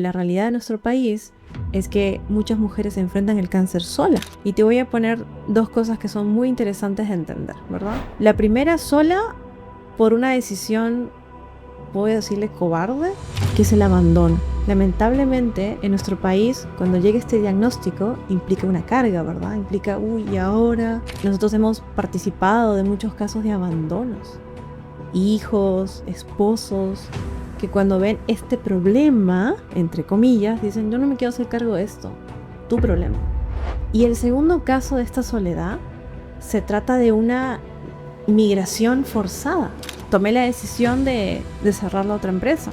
La realidad de nuestro país es que muchas mujeres se enfrentan el cáncer sola. Y te voy a poner dos cosas que son muy interesantes de entender, ¿verdad? La primera, sola por una decisión, voy a decirle cobarde, que es el abandono. Lamentablemente, en nuestro país, cuando llega este diagnóstico, implica una carga, ¿verdad? Implica, ¿y ahora? Nosotros hemos participado de muchos casos de abandonos. Hijos, esposos, que cuando ven este problema, entre comillas, dicen, yo no me quiero hacer cargo de esto, tu problema. Y el segundo caso de esta soledad, se trata de una migración forzada. Tomé la decisión de cerrar la otra empresa,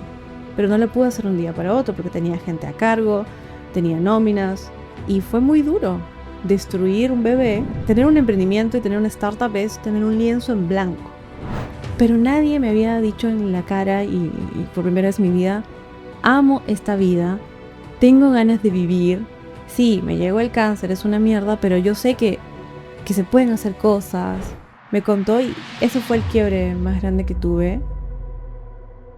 pero no lo pude hacer un día para otro porque tenía gente a cargo, tenía nóminas, y fue muy duro. Destruir un bebé, tener un emprendimiento y tener una startup es tener un lienzo en blanco. Pero nadie me había dicho en la cara, y por primera vez en mi vida, amo esta vida, tengo ganas de vivir. Sí, me llegó el cáncer, es una mierda, pero yo sé que se pueden hacer cosas. Me contó y eso fue el quiebre más grande que tuve.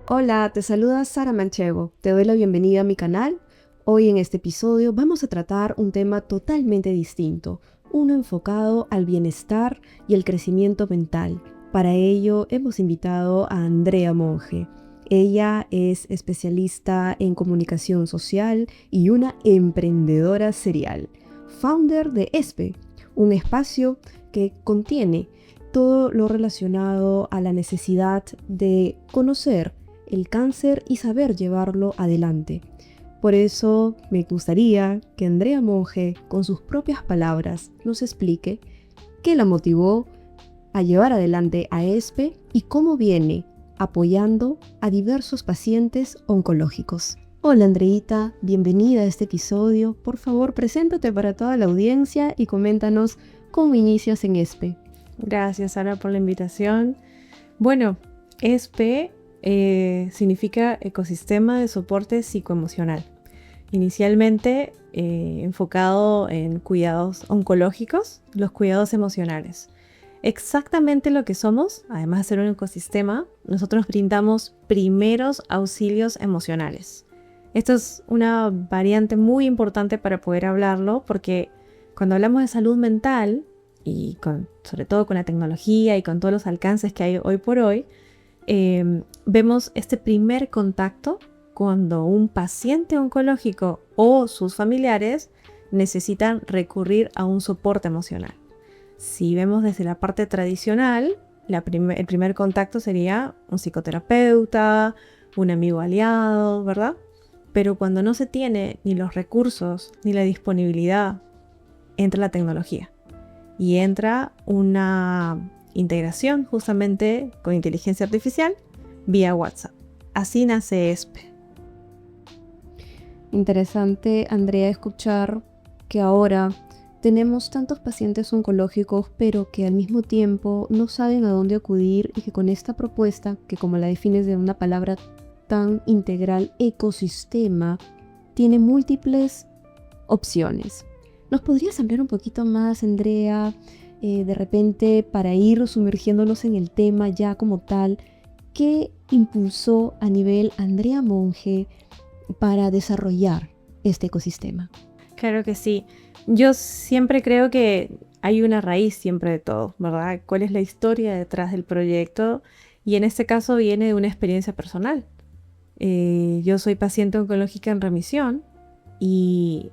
Hola, te saluda Sara Manchego. Te doy la bienvenida a mi canal. Hoy en este episodio vamos a tratar un tema totalmente distinto, uno enfocado al bienestar y el crecimiento mental. Para ello hemos invitado a Andrea Monge. Ella es especialista en comunicación social y una emprendedora serial, founder de ESPE, un espacio que contiene todo lo relacionado a la necesidad de conocer el cáncer y saber llevarlo adelante. Por eso me gustaría que Andrea Monge, con sus propias palabras, nos explique qué la motivó a llevar adelante a ESPE y cómo viene apoyando a diversos pacientes oncológicos. Hola Andreita, bienvenida a este episodio. Por favor, preséntate para toda la audiencia y coméntanos cómo inicias en ESPE. Gracias, Sara, por la invitación. Bueno, ESPE significa Ecosistema de Soporte Psicoemocional. Inicialmente enfocado en cuidados oncológicos, los cuidados emocionales. Exactamente lo que somos, además de ser un ecosistema, nosotros brindamos primeros auxilios emocionales. Esto es una variante muy importante para poder hablarlo, porque cuando hablamos de salud mental, y sobre todo con la tecnología y con todos los alcances que hay hoy por hoy, vemos este primer contacto cuando un paciente oncológico o sus familiares necesitan recurrir a un soporte emocional. Si vemos desde la parte tradicional, el primer contacto sería un psicoterapeuta, un amigo aliado, ¿verdad? Pero cuando no se tiene ni los recursos ni la disponibilidad, entra la tecnología y entra una integración justamente con inteligencia artificial vía WhatsApp. Así nace ESPE. Interesante, Andrea, escuchar que ahora tenemos tantos pacientes oncológicos, pero que al mismo tiempo no saben a dónde acudir, y que con esta propuesta, que como la defines de una palabra tan integral, ecosistema, tiene múltiples opciones. ¿Nos podrías hablar un poquito más, Andrea, de repente para ir sumergiéndonos en el tema ya como tal? ¿Qué impulsó a nivel Andrea Monge para desarrollar este ecosistema? Claro que sí. Yo siempre creo que hay una raíz siempre de todo, ¿verdad? ¿Cuál es la historia detrás del proyecto? Y en este caso viene de una experiencia personal. Yo soy paciente oncológica en remisión y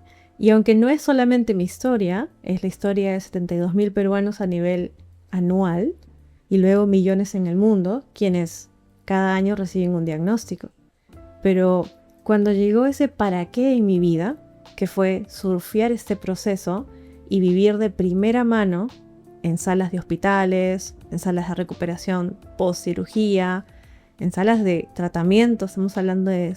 aunque no es solamente mi historia, es la historia de 72.000 peruanos a nivel anual y luego millones en el mundo, quienes cada año reciben un diagnóstico. Pero cuando llegó ese para qué en mi vida, que fue surfear este proceso y vivir de primera mano en salas de hospitales, en salas de recuperación post-cirugía, en salas de tratamiento, estamos hablando de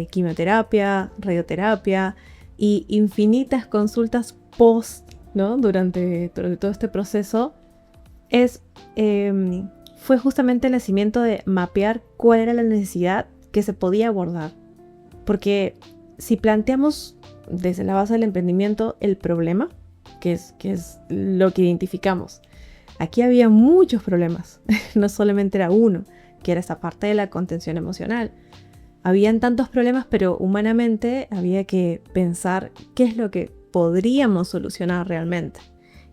quimioterapia, radioterapia y infinitas consultas post, ¿no? durante todo este proceso, fue justamente el nacimiento de mapear cuál era la necesidad que se podía abordar. Porque si planteamos desde la base del emprendimiento el problema, que es lo que identificamos, aquí había muchos problemas, no solamente era uno, que era esa parte de la contención emocional. habían tantos problemas, pero humanamente había que pensar qué es lo que podríamos solucionar realmente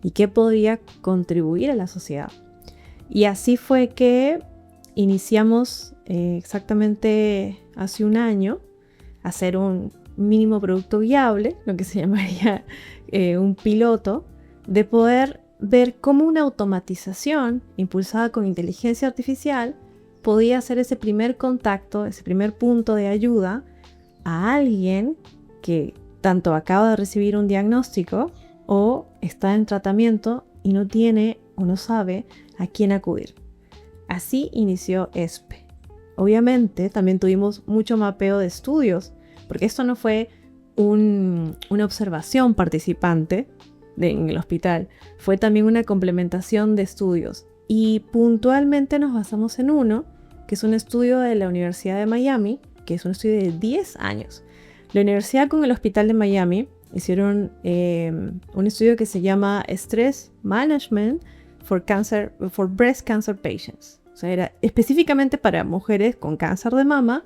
y qué podría contribuir a la sociedad. Y así fue que iniciamos exactamente hace un año a hacer un mínimo producto viable, lo que se llamaría un piloto, de poder ver cómo una automatización impulsada con inteligencia artificial podía hacer ese primer contacto, ese primer punto de ayuda a alguien que tanto acaba de recibir un diagnóstico o está en tratamiento y no tiene o no sabe a quién acudir. Así inició ESPE. Obviamente también tuvimos mucho mapeo de estudios, porque esto no fue una observación participante en el hospital, fue también una complementación de estudios. Y puntualmente nos basamos en uno, que es un estudio de la Universidad de Miami, que es un estudio de 10 años. La universidad con el Hospital de Miami hicieron un estudio que se llama Stress Management for Breast Cancer Patients. O sea, era específicamente para mujeres con cáncer de mama,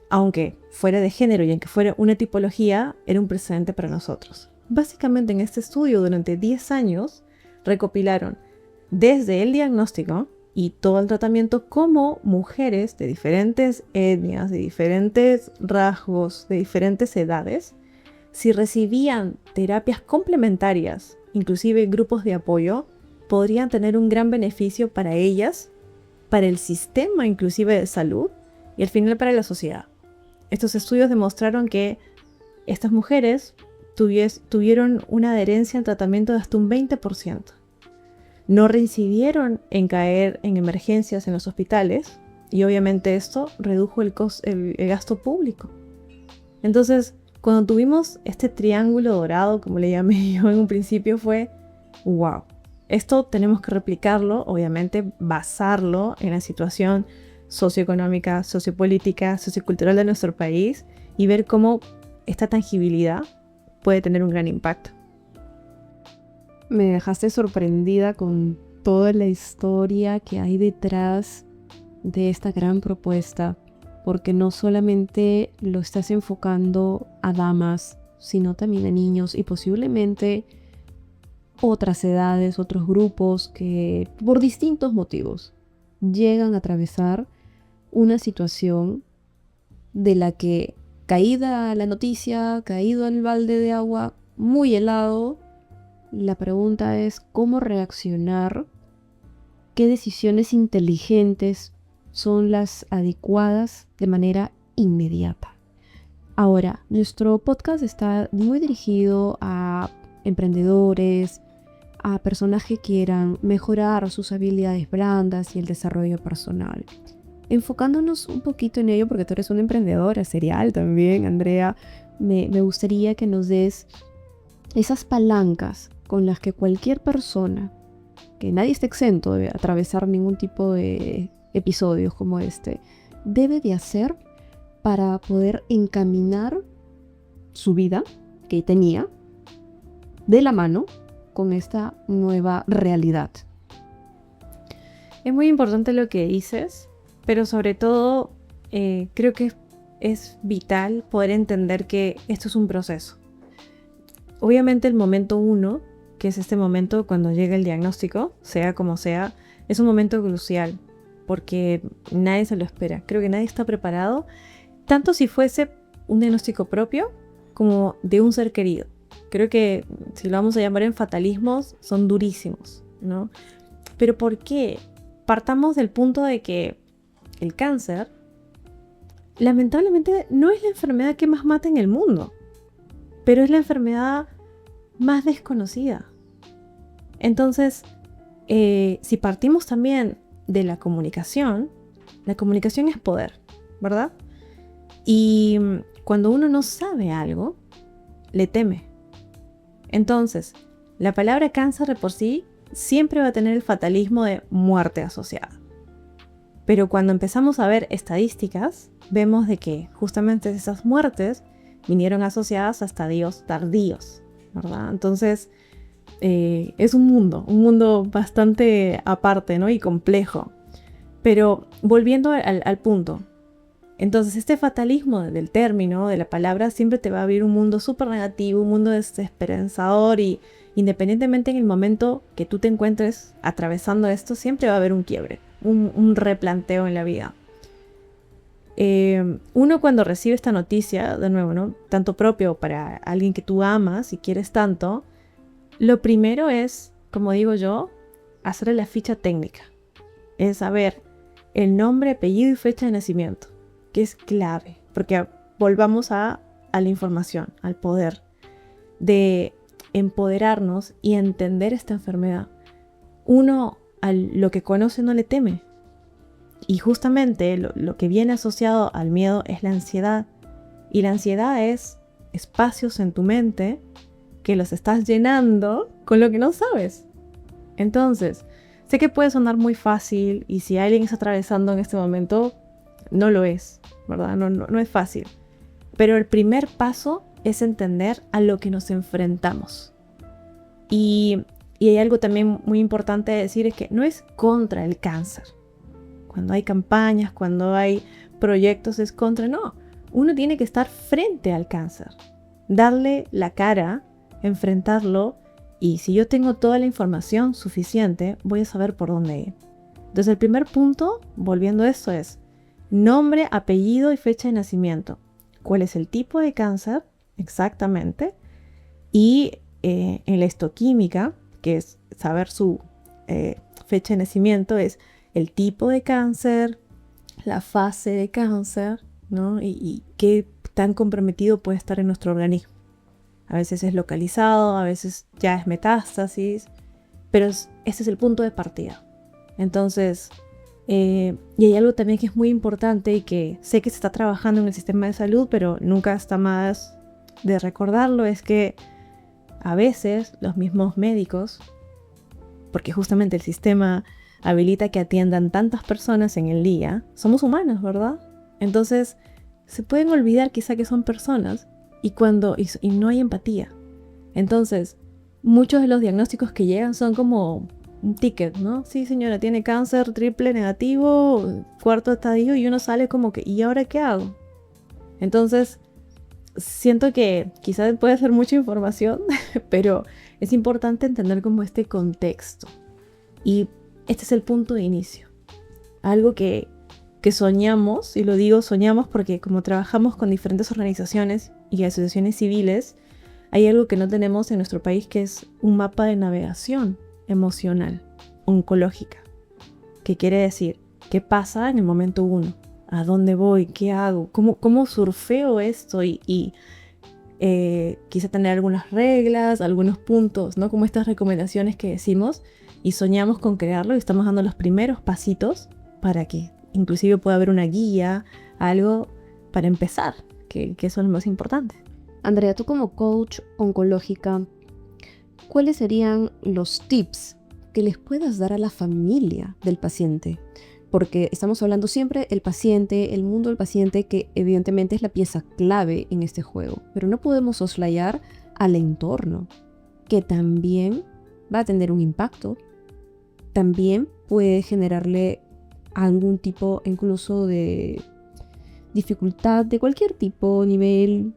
aunque fuera de género y aunque fuera una tipología, era un precedente para nosotros. Básicamente en este estudio durante 10 años recopilaron desde el diagnóstico y todo el tratamiento como mujeres de diferentes etnias, de diferentes rasgos, de diferentes edades, si recibían terapias complementarias, inclusive grupos de apoyo, podrían tener un gran beneficio para ellas, para el sistema inclusive de salud y al final para la sociedad. Estos estudios demostraron que estas mujeres tuvieron una adherencia al tratamiento de hasta un 20%. No reincidieron en caer en emergencias en los hospitales y obviamente esto redujo el gasto público. Entonces, cuando tuvimos este triángulo dorado, como le llamé yo en un principio, fue wow. Esto tenemos que replicarlo, obviamente basarlo en la situación socioeconómica, sociopolítica, sociocultural de nuestro país y ver cómo esta tangibilidad puede tener un gran impacto. Me dejaste sorprendida con toda la historia que hay detrás de esta gran propuesta, porque no solamente lo estás enfocando a damas, sino también a niños y posiblemente otras edades, otros grupos que por distintos motivos llegan a atravesar una situación de la que, caída la noticia, caído el balde de agua muy helado, la pregunta es cómo reaccionar, qué decisiones inteligentes son las adecuadas de manera inmediata. Ahora, nuestro podcast está muy dirigido a emprendedores, a personas que quieran mejorar sus habilidades blandas y el desarrollo personal. Enfocándonos un poquito en ello, porque tú eres una emprendedora serial también, Andrea, me gustaría que nos des esas palancas con las que cualquier persona, que nadie esté exento de atravesar ningún tipo de episodios como este, debe de hacer para poder encaminar su vida que tenía de la mano con esta nueva realidad. Es muy importante lo que dices, pero sobre todo creo que es vital poder entender que esto es un proceso. Obviamente el momento 1, que es este momento cuando llega el diagnóstico, sea como sea, es un momento crucial, porque nadie se lo espera. Creo que nadie está preparado, tanto si fuese un diagnóstico propio como de un ser querido. Creo que si lo vamos a llamar en fatalismos, son durísimos, ¿no? Pero ¿por qué? Partamos del punto de que el cáncer, lamentablemente, no es la enfermedad que más mata en el mundo, pero es la enfermedad más desconocida. Entonces, si partimos también de la comunicación es poder, ¿verdad? Y cuando uno no sabe algo, le teme. Entonces, la palabra cáncer de por sí siempre va a tener el fatalismo de muerte asociada. Pero cuando empezamos a ver estadísticas, vemos de que justamente esas muertes vinieron asociadas a estadios tardíos, ¿verdad? Entonces, es un mundo bastante aparte, ¿no? Y complejo. Pero volviendo al punto, Entonces este fatalismo del término, de la palabra, siempre te va a abrir un mundo súper negativo, un mundo desesperanzador, y independientemente en el momento que tú te encuentres atravesando esto, siempre va a haber un quiebre, un replanteo en la vida. Uno cuando recibe esta noticia, de nuevo, ¿no? Tanto propio para alguien que tú amas y quieres tanto, lo primero es, como digo yo, hacerle la ficha técnica. Es saber el nombre, apellido y fecha de nacimiento, que es clave, porque volvamos a la información, al poder de empoderarnos y entender esta enfermedad. Uno a lo que conoce no le teme. Y justamente lo que viene asociado al miedo es la ansiedad. Y la ansiedad es espacios en tu mente que los estás llenando con lo que no sabes. Entonces, sé que puede sonar muy fácil, y si alguien está atravesando en este momento, no lo es, ¿verdad? No es fácil. Pero el primer paso es entender a lo que nos enfrentamos. Y hay algo también muy importante de decir, es que no es contra el cáncer. Cuando hay campañas, cuando hay proyectos, es contra, no. Uno tiene que estar frente al cáncer, darle la cara, enfrentarlo, y si yo tengo toda la información suficiente, voy a saber por dónde ir. Entonces el primer punto, volviendo a esto, es nombre, apellido y fecha de nacimiento. ¿Cuál es el tipo de cáncer? Exactamente. Y en la histoquímica, que es saber su fecha de nacimiento, es el tipo de cáncer, la fase de cáncer, ¿no? Y qué tan comprometido puede estar en nuestro organismo. A veces es localizado, a veces ya es metástasis, pero ese es el punto de partida. Entonces, y hay algo también que es muy importante y que sé que se está trabajando en el sistema de salud, pero nunca está más de recordarlo, es que a veces los mismos médicos, porque justamente el sistema habilita que atiendan tantas personas en el día, somos humanos, ¿verdad? Entonces, se pueden olvidar quizá que son personas y no hay empatía. Entonces, muchos de los diagnósticos que llegan son como un ticket, ¿no? Sí, señora, tiene cáncer triple negativo, cuarto estadio, y uno sale como que, ¿y ahora qué hago? Entonces, siento que quizás puede ser mucha información, pero es importante entender como este contexto. Y este es el punto de inicio. Algo que soñamos, y lo digo soñamos porque como trabajamos con diferentes organizaciones y asociaciones civiles, hay algo que no tenemos en nuestro país, que es un mapa de navegación emocional, oncológica. ¿Qué quiere decir? ¿Qué pasa en el momento uno? ¿A dónde voy? ¿Qué hago? ¿Cómo surfeo esto? Y quise tener algunas reglas, algunos puntos, ¿no? Como estas recomendaciones que decimos, y soñamos con crearlo, y estamos dando los primeros pasitos para que inclusive pueda haber una guía, algo para empezar, que eso es lo más importante. Andrea, tú como coach oncológica, ¿cuáles serían los tips que les puedas dar a la familia del paciente? Porque estamos hablando siempre del paciente, el mundo del paciente, que evidentemente es la pieza clave en este juego, pero no podemos soslayar al entorno, que también va a tener un impacto, también puede generarle algún tipo incluso de dificultad de cualquier tipo, nivel,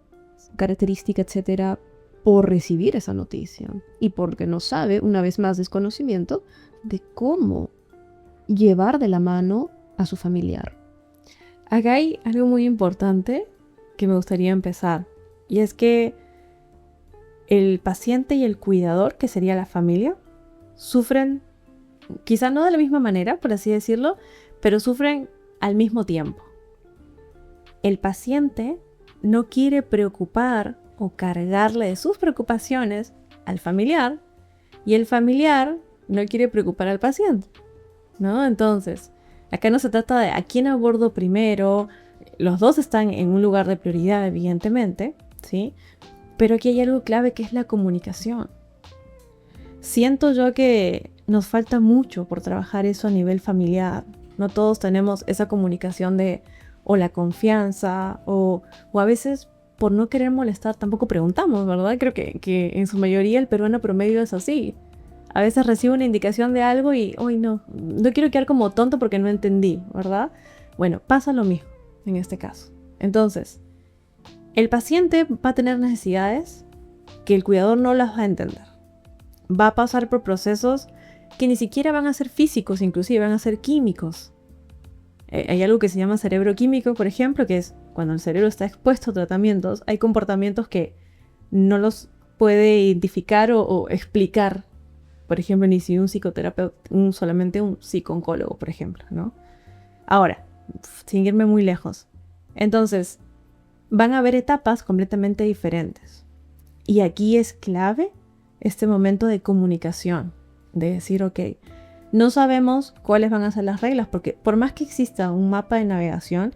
característica, etcétera, por recibir esa noticia, y porque no sabe, una vez más, desconocimiento de cómo llevar de la mano a su familiar. Acá hay algo muy importante que me gustaría empezar, y es que el paciente y el cuidador, que sería la familia, sufren, quizá no de la misma manera, por así decirlo, pero sufren al mismo tiempo. El paciente no quiere preocupar o cargarle de sus preocupaciones al familiar, y el familiar no quiere preocupar al paciente, ¿no? Entonces, acá no se trata de a quién abordo primero. Los dos están en un lugar de prioridad, evidentemente, ¿sí? Pero aquí hay algo clave, que es la comunicación. Siento yo que nos falta mucho por trabajar eso a nivel familiar. No todos tenemos esa comunicación o la confianza, o a veces por no querer molestar tampoco preguntamos, ¿verdad? Creo que en su mayoría el peruano promedio es así. A veces recibo una indicación de algo y, hoy no quiero quedar como tonto porque no entendí, ¿verdad? Bueno, pasa lo mismo. en este caso. Entonces, el paciente va a tener necesidades que el cuidador no las va a entender. Va a pasar por procesos que ni siquiera van a ser físicos, inclusive van a ser químicos. Hay algo que se llama cerebro químico, por ejemplo, que es cuando el cerebro está expuesto a tratamientos, hay comportamientos que no los puede identificar o explicar. Por ejemplo, ni si un psicoterapeuta, solamente un psicooncólogo, por ejemplo, ¿no? Ahora, sin irme muy lejos. Entonces, van a haber etapas completamente diferentes. Y aquí es clave este momento de comunicación, de decir, ok, no sabemos cuáles van a ser las reglas, porque por más que exista un mapa de navegación,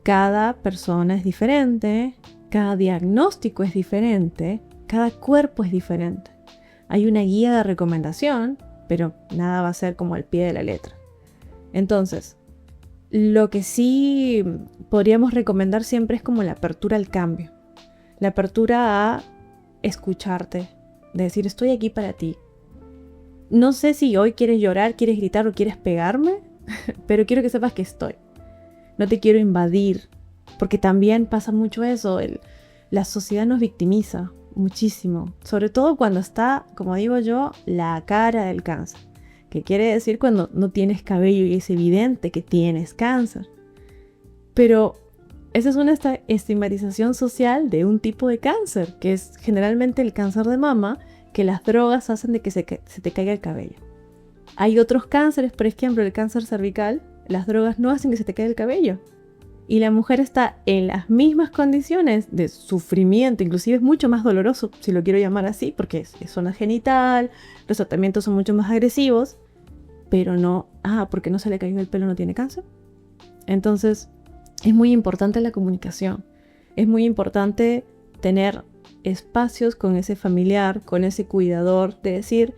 cada persona es diferente, cada diagnóstico es diferente, cada cuerpo es diferente. Hay una guía de recomendación, pero nada va a ser como al pie de la letra. Entonces, lo que sí podríamos recomendar siempre es como la apertura al cambio. La apertura a escucharte, de decir, estoy aquí para ti. No sé si hoy quieres llorar, quieres gritar o quieres pegarme, pero quiero que sepas que estoy. No te quiero invadir, porque también pasa mucho eso. La sociedad nos victimiza muchísimo, sobre todo cuando está, como digo yo, la cara del cáncer, que quiere decir cuando no tienes cabello y es evidente que tienes cáncer. Pero esa es una estigmatización social de un tipo de cáncer, que es generalmente el cáncer de mama, que las drogas hacen de que se te caiga el cabello. Hay otros cánceres, por ejemplo, el cáncer cervical, las drogas no hacen que se te caiga el cabello. Y la mujer está en las mismas condiciones de sufrimiento, inclusive es mucho más doloroso, si lo quiero llamar así, porque es zona genital, los tratamientos son mucho más agresivos, pero no, porque no se le cayó el pelo no tiene cáncer. Entonces, es muy importante la comunicación, es muy importante tener espacios con ese familiar, con ese cuidador, de decir,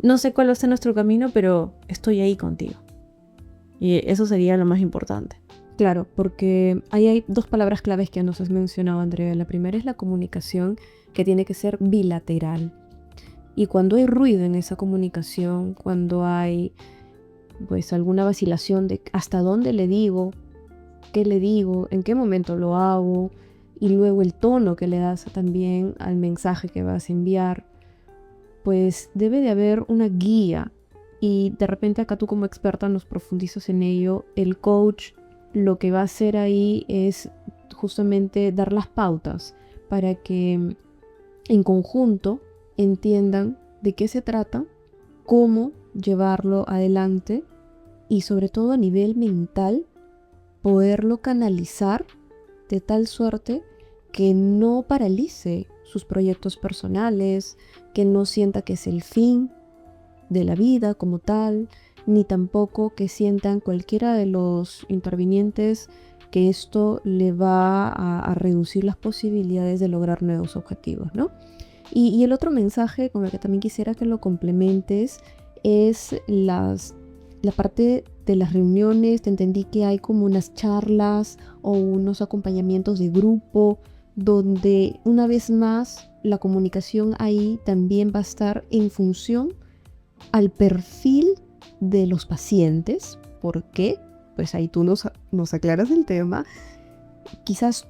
no sé cuál va a ser nuestro camino, pero estoy ahí contigo. Y eso sería lo más importante. Claro, porque ahí hay dos palabras claves que nos has mencionado, Andrea. La primera es la comunicación, que tiene que ser bilateral. Y cuando hay ruido en esa comunicación, cuando hay pues alguna vacilación de hasta dónde le digo, qué le digo, en qué momento lo hago, y luego el tono que le das también al mensaje que vas a enviar, pues debe de haber una guía. Y de repente acá tú como experta nos profundizas en ello. El coach lo que va a hacer ahí es justamente dar las pautas para que en conjunto entiendan de qué se trata, cómo llevarlo adelante y sobre todo a nivel mental poderlo canalizar de tal suerte que no paralice sus proyectos personales, que no sienta que es el fin de la vida como tal, ni tampoco que sientan cualquiera de los intervinientes que esto le va a reducir las posibilidades de lograr nuevos objetivos, ¿no? Y el otro mensaje con el que también quisiera que lo complementes es la parte de las reuniones. Te entendí que hay como unas charlas o unos acompañamientos de grupo donde una vez más la comunicación ahí también va a estar en función al perfil de los pacientes. ¿Por qué? Pues ahí tú nos aclaras el tema. Quizás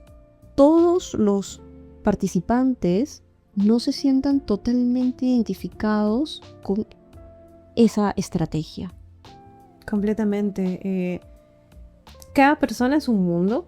todos los participantes no se sientan totalmente identificados con esa estrategia. Completamente. Cada persona es un mundo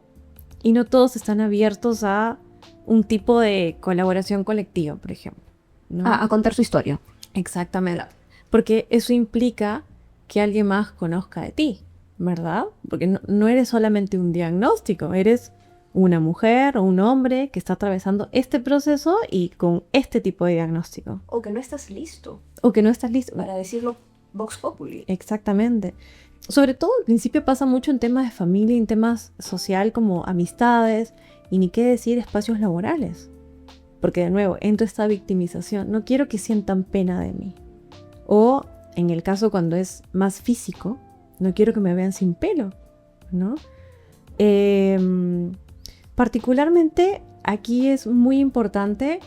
y no todos están abiertos a un tipo de colaboración colectiva, por ejemplo, ¿no? A contar su historia. Exactamente. Porque eso implica que alguien más conozca de ti, ¿verdad? Porque no eres solamente un diagnóstico, eres una mujer o un hombre que está atravesando este proceso y con este tipo de diagnóstico. O que no estás listo. O que no estás listo. Para decirlo vox populi. Exactamente. Sobre todo al principio pasa mucho en temas de familia, en temas social como amistades y ni qué decir espacios laborales. Porque de nuevo, entra esta victimización. No quiero que sientan pena de mí. O en el caso cuando es más físico, no quiero que me vean sin pelo, ¿no? Particularmente aquí es muy importante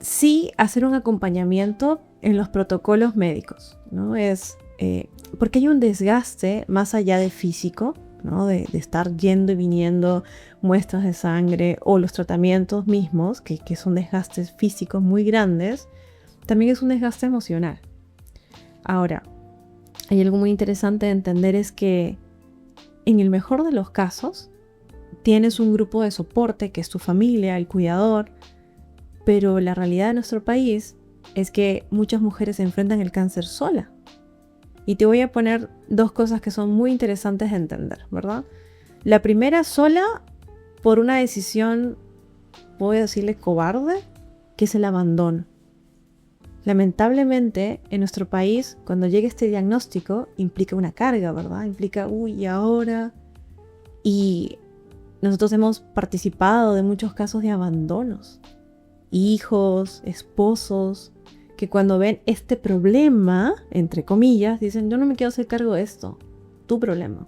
sí hacer un acompañamiento en los protocolos médicos, ¿no? Porque hay un desgaste más allá de físico, ¿no? De estar yendo y viniendo muestras de sangre o los tratamientos mismos, que son desgastes físicos muy grandes, también es un desgaste emocional. Ahora, hay algo muy interesante de entender es que en el mejor de los casos tienes un grupo de soporte que es tu familia, el cuidador, pero la realidad de nuestro país es que muchas mujeres enfrentan el cáncer sola. Y te voy a poner dos cosas que son muy interesantes de entender, ¿verdad? La primera, sola por una decisión, puedo decirle cobarde, que es el abandono. Lamentablemente, en nuestro país, cuando llega este diagnóstico, implica una carga, ¿verdad? Implica, ¿y ahora? Y nosotros hemos participado de muchos casos de abandonos. Hijos, esposos, que cuando ven este problema, entre comillas, dicen, yo no me quiero hacer cargo de esto, tu problema.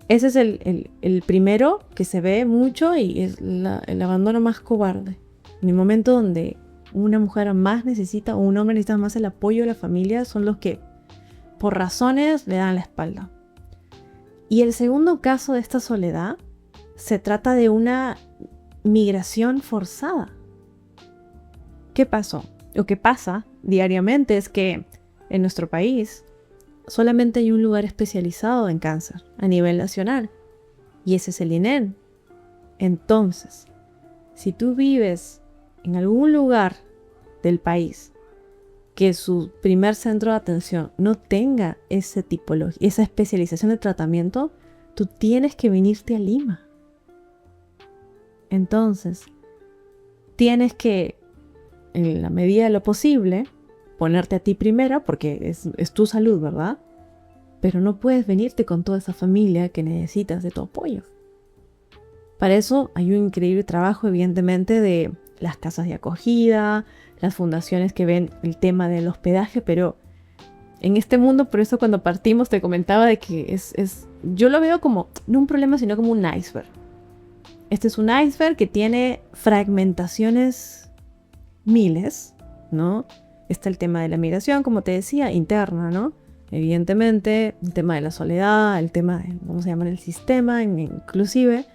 Ese es el primero que se ve mucho y es el abandono más cobarde. En el momento donde una mujer más necesita o un hombre necesita más el apoyo de la familia, son los que por razones le dan la espalda. Y el segundo caso de esta soledad se trata de una migración forzada. ¿Qué pasó? Lo que pasa diariamente es que en nuestro país solamente hay un lugar especializado en cáncer a nivel nacional y ese es el INEN. Entonces, si tú vives en algún lugar del país que su primer centro de atención no tenga esa tipología, esa especialización de tratamiento, tú tienes que venirte a Lima. Entonces, tienes que, en la medida de lo posible, ponerte a ti primero, porque es tu salud, ¿verdad? Pero no puedes venirte con toda esa familia que necesitas de tu apoyo. Para eso hay un increíble trabajo, evidentemente, de las casas de acogida, las fundaciones que ven el tema del hospedaje, pero en este mundo, por eso cuando partimos te comentaba de que yo lo veo como, no un problema, sino como un iceberg. Este es un iceberg que tiene fragmentaciones miles, ¿no? Está el tema de la migración, como te decía, interna, ¿no? Evidentemente, el tema de la soledad, el tema de, ¿cómo se llama?, el sistema, inclusive.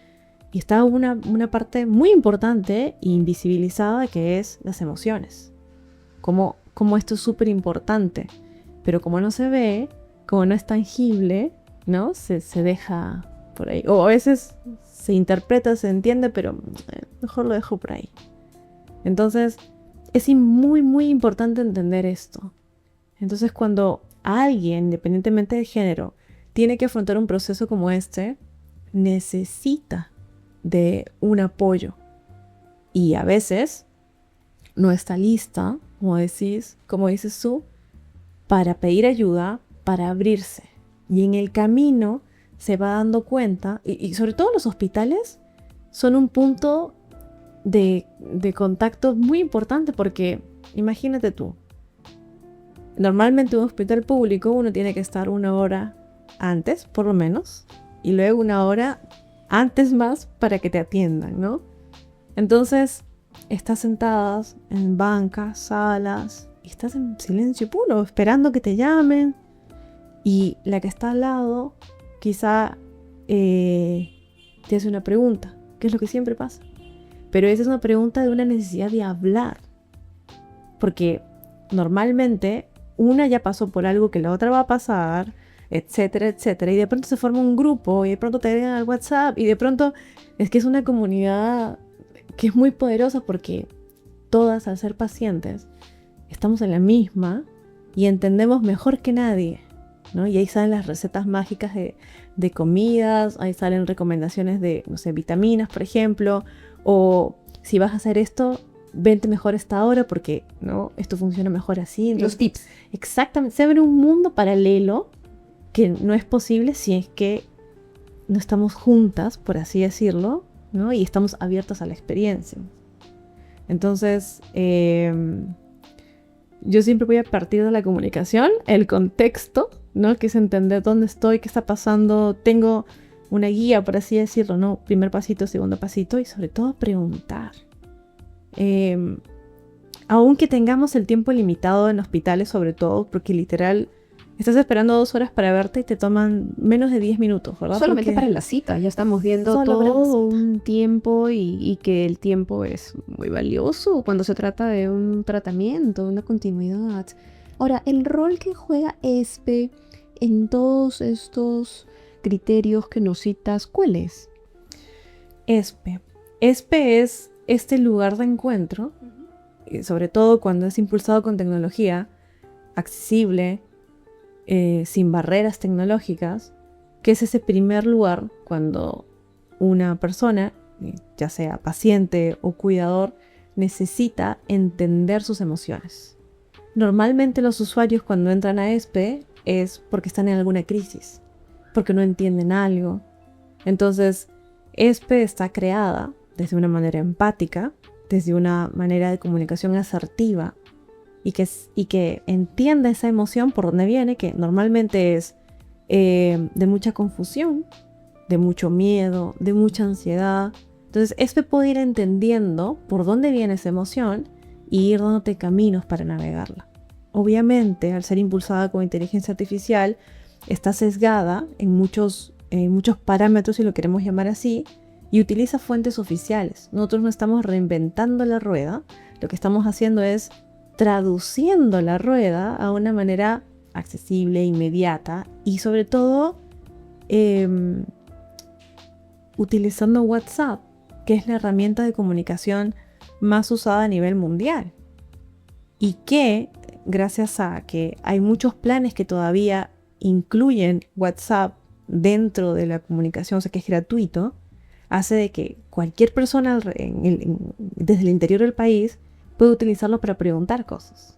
Y está una parte muy importante e invisibilizada que es las emociones. Como esto es súper importante. Pero como no se ve, como no es tangible, ¿no? Se deja por ahí. O a veces se interpreta, se entiende, pero mejor lo dejo por ahí. Entonces, es muy, muy importante entender esto. Entonces, cuando alguien, independientemente del género, tiene que afrontar un proceso como este, necesita de un apoyo. Y a veces no está lista, como dices tú, para pedir ayuda, para abrirse. Y en el camino se va dando cuenta, y sobre todo los hospitales son un punto de contacto muy importante, porque imagínate tú, normalmente en un hospital público uno tiene que estar 1 hora antes, por lo menos, y luego 1 hora antes más para que te atiendan, ¿no? Entonces, estás sentadas en bancas, salas, y estás en silencio puro, esperando que te llamen, y la que está al lado quizá te hace una pregunta, que es lo que siempre pasa. Pero esa es una pregunta de una necesidad de hablar, porque normalmente una ya pasó por algo que la otra va a pasar, etcétera, etcétera, y de pronto se forma un grupo, y de pronto te agregan al WhatsApp, y de pronto es que es una comunidad que es muy poderosa, porque todas, al ser pacientes, estamos en la misma y entendemos mejor que nadie, ¿no? Y ahí salen las recetas mágicas de comidas, ahí salen recomendaciones de, no sé, vitaminas, por ejemplo, o si vas a hacer esto, vente mejor esta hora porque, ¿no?, esto funciona mejor así. Entonces, Los tips. Exactamente, se abre un mundo paralelo que no es posible si es que no estamos juntas, por así decirlo, ¿no? Y estamos abiertas a la experiencia. Entonces, yo siempre voy a partir de la comunicación, el contexto, ¿no? Que es entender dónde estoy, qué está pasando. Tengo una guía, por así decirlo, ¿no? Primer pasito, segundo pasito, y sobre todo preguntar. Aunque tengamos el tiempo limitado en hospitales, sobre todo, porque literal Estás esperando 2 horas para verte y te toman menos de 10 minutos, ¿verdad? Solamente para la cita, ya estamos viendo todo un tiempo y que el tiempo es muy valioso cuando se trata de un tratamiento, una continuidad. Ahora, el rol que juega ESPE en todos estos criterios que nos citas, ¿cuál es? ESPE. ESPE es este lugar de encuentro, sobre todo cuando es impulsado con tecnología accesible, sin barreras tecnológicas, que es ese primer lugar cuando una persona, ya sea paciente o cuidador, necesita entender sus emociones. Normalmente los usuarios cuando entran a ESPE es porque están en alguna crisis, porque no entienden algo. Entonces, ESPE está creada desde una manera empática, desde una manera de comunicación asertiva, y que entienda esa emoción por donde viene, que normalmente es de mucha confusión, de mucho miedo, de mucha ansiedad. Entonces, ESPE puede ir entendiendo por dónde viene esa emoción y ir dándote caminos para navegarla. Obviamente, al ser impulsada con inteligencia artificial, está sesgada en muchos parámetros, si lo queremos llamar así, y utiliza fuentes oficiales. Nosotros no estamos reinventando la rueda, lo que estamos haciendo es traduciendo la rueda a una manera accesible, inmediata y sobre todo utilizando WhatsApp, que es la herramienta de comunicación más usada a nivel mundial y que gracias a que hay muchos planes que todavía incluyen WhatsApp dentro de la comunicación, o sea que es gratuito, hace de que cualquier persona desde el interior del país puede utilizarlo para preguntar cosas.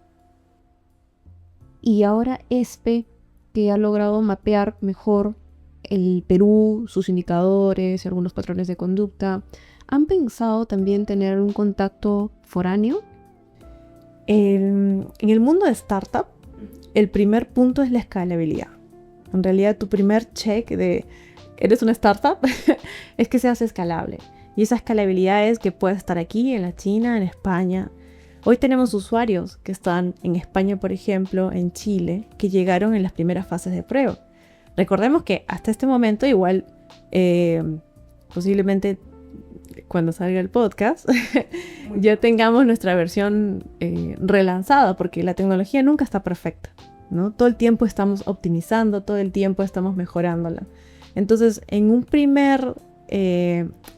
Y ahora ESPE, que ha logrado mapear mejor el Perú, sus indicadores, algunos patrones de conducta, ¿han pensado también tener un contacto foráneo? En el mundo de startup, el primer punto es la escalabilidad. En realidad, tu primer check de ¿eres una startup? es que seas escalable. Y esa escalabilidad es que puedes estar aquí, en la China, en España. Hoy tenemos usuarios que están en España, por ejemplo, en Chile, que llegaron en las primeras fases de prueba. Recordemos que hasta este momento, igual, posiblemente cuando salga el podcast, ya tengamos nuestra versión relanzada, porque la tecnología nunca está perfecta, ¿no? Todo el tiempo estamos optimizando, todo el tiempo estamos mejorándola. Entonces, en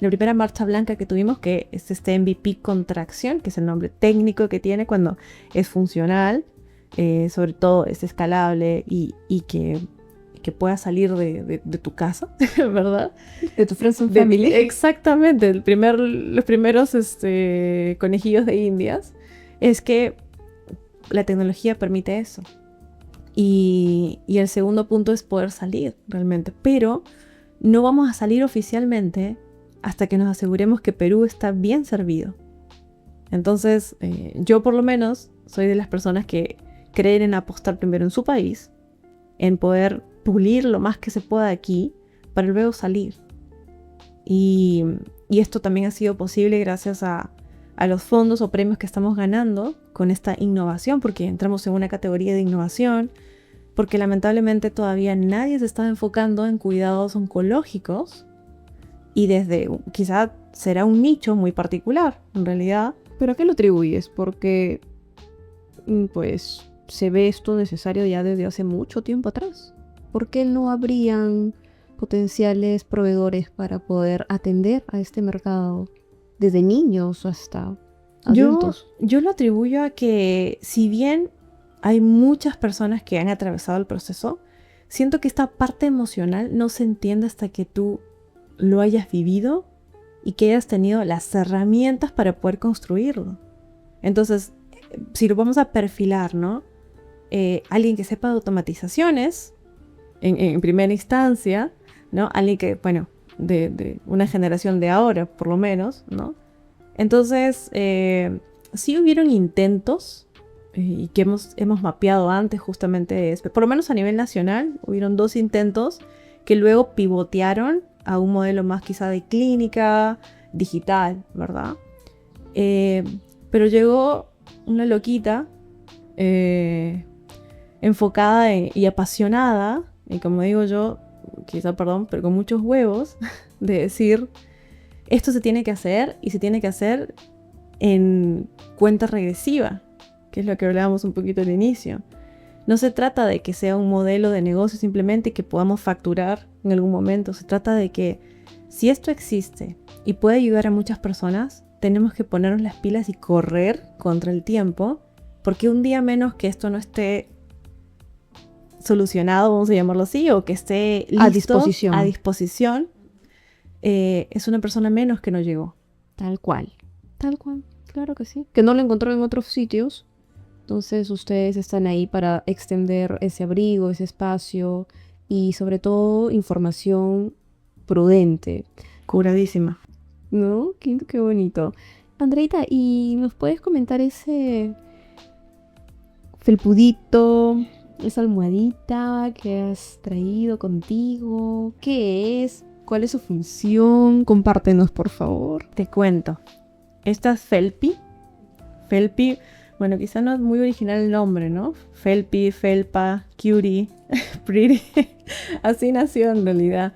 la primera marcha blanca que tuvimos, que es este MVP con tracción, que es el nombre técnico que tiene cuando es funcional, sobre todo es escalable y que pueda salir de tu casa, ¿verdad? De tu friends and family. Exactamente, los primeros conejillos de indias, es que la tecnología permite eso. Y el segundo punto es poder salir realmente, pero no vamos a salir oficialmente hasta que nos aseguremos que Perú está bien servido. Entonces, yo por lo menos soy de las personas que creen en apostar primero en su país, en poder pulir lo más que se pueda aquí para luego salir. Y esto también ha sido posible gracias a los fondos o premios que estamos ganando con esta innovación, porque entramos en una categoría de innovación, porque lamentablemente todavía nadie se está enfocando en cuidados oncológicos y quizá será un nicho muy particular en realidad. ¿Pero a qué lo atribuyes? Porque pues se ve esto necesario ya desde hace mucho tiempo atrás. ¿Por qué no habrían potenciales proveedores para poder atender a este mercado desde niños hasta adultos? Yo lo atribuyo a que, si bien hay muchas personas que han atravesado el proceso, siento que esta parte emocional no se entiende hasta que tú lo hayas vivido y que hayas tenido las herramientas para poder construirlo. Entonces, si lo vamos a perfilar, ¿no? Alguien que sepa de automatizaciones, en primera instancia, ¿no? Alguien que, bueno, de una generación de ahora, por lo menos, ¿no? Entonces, sí hubieron intentos y que hemos mapeado antes justamente, por lo menos a nivel nacional, hubieron 2 intentos que luego pivotearon a un modelo más quizá de clínica, digital, ¿verdad? Pero llegó una loquita en enfocada y apasionada, y como digo yo, quizá perdón, pero con muchos huevos, de decir, esto se tiene que hacer y se tiene que hacer en cuenta regresiva, que es lo que hablábamos un poquito al inicio. No se trata de que sea un modelo de negocio simplemente que podamos facturar en algún momento. Se trata de que si esto existe y puede ayudar a muchas personas, tenemos que ponernos las pilas y correr contra el tiempo, porque un día menos que esto no esté solucionado, vamos a llamarlo así, o que esté listo, a disposición, es una persona menos que no llegó. Tal cual, claro que sí. Que no lo encontró en otros sitios. Entonces ustedes están ahí para extender ese abrigo, ese espacio y sobre todo información prudente. Curadísima. ¿No? Qué bonito. Andreita, ¿y nos puedes comentar ese felpudito, esa almohadita que has traído contigo? ¿Qué es? ¿Cuál es su función? Compártenos, por favor. Te cuento. Esta es Felpi. Felpi, bueno, quizá no es muy original el nombre, ¿no? Felpi, Felpa, Cutie, Pretty. Así nació en realidad.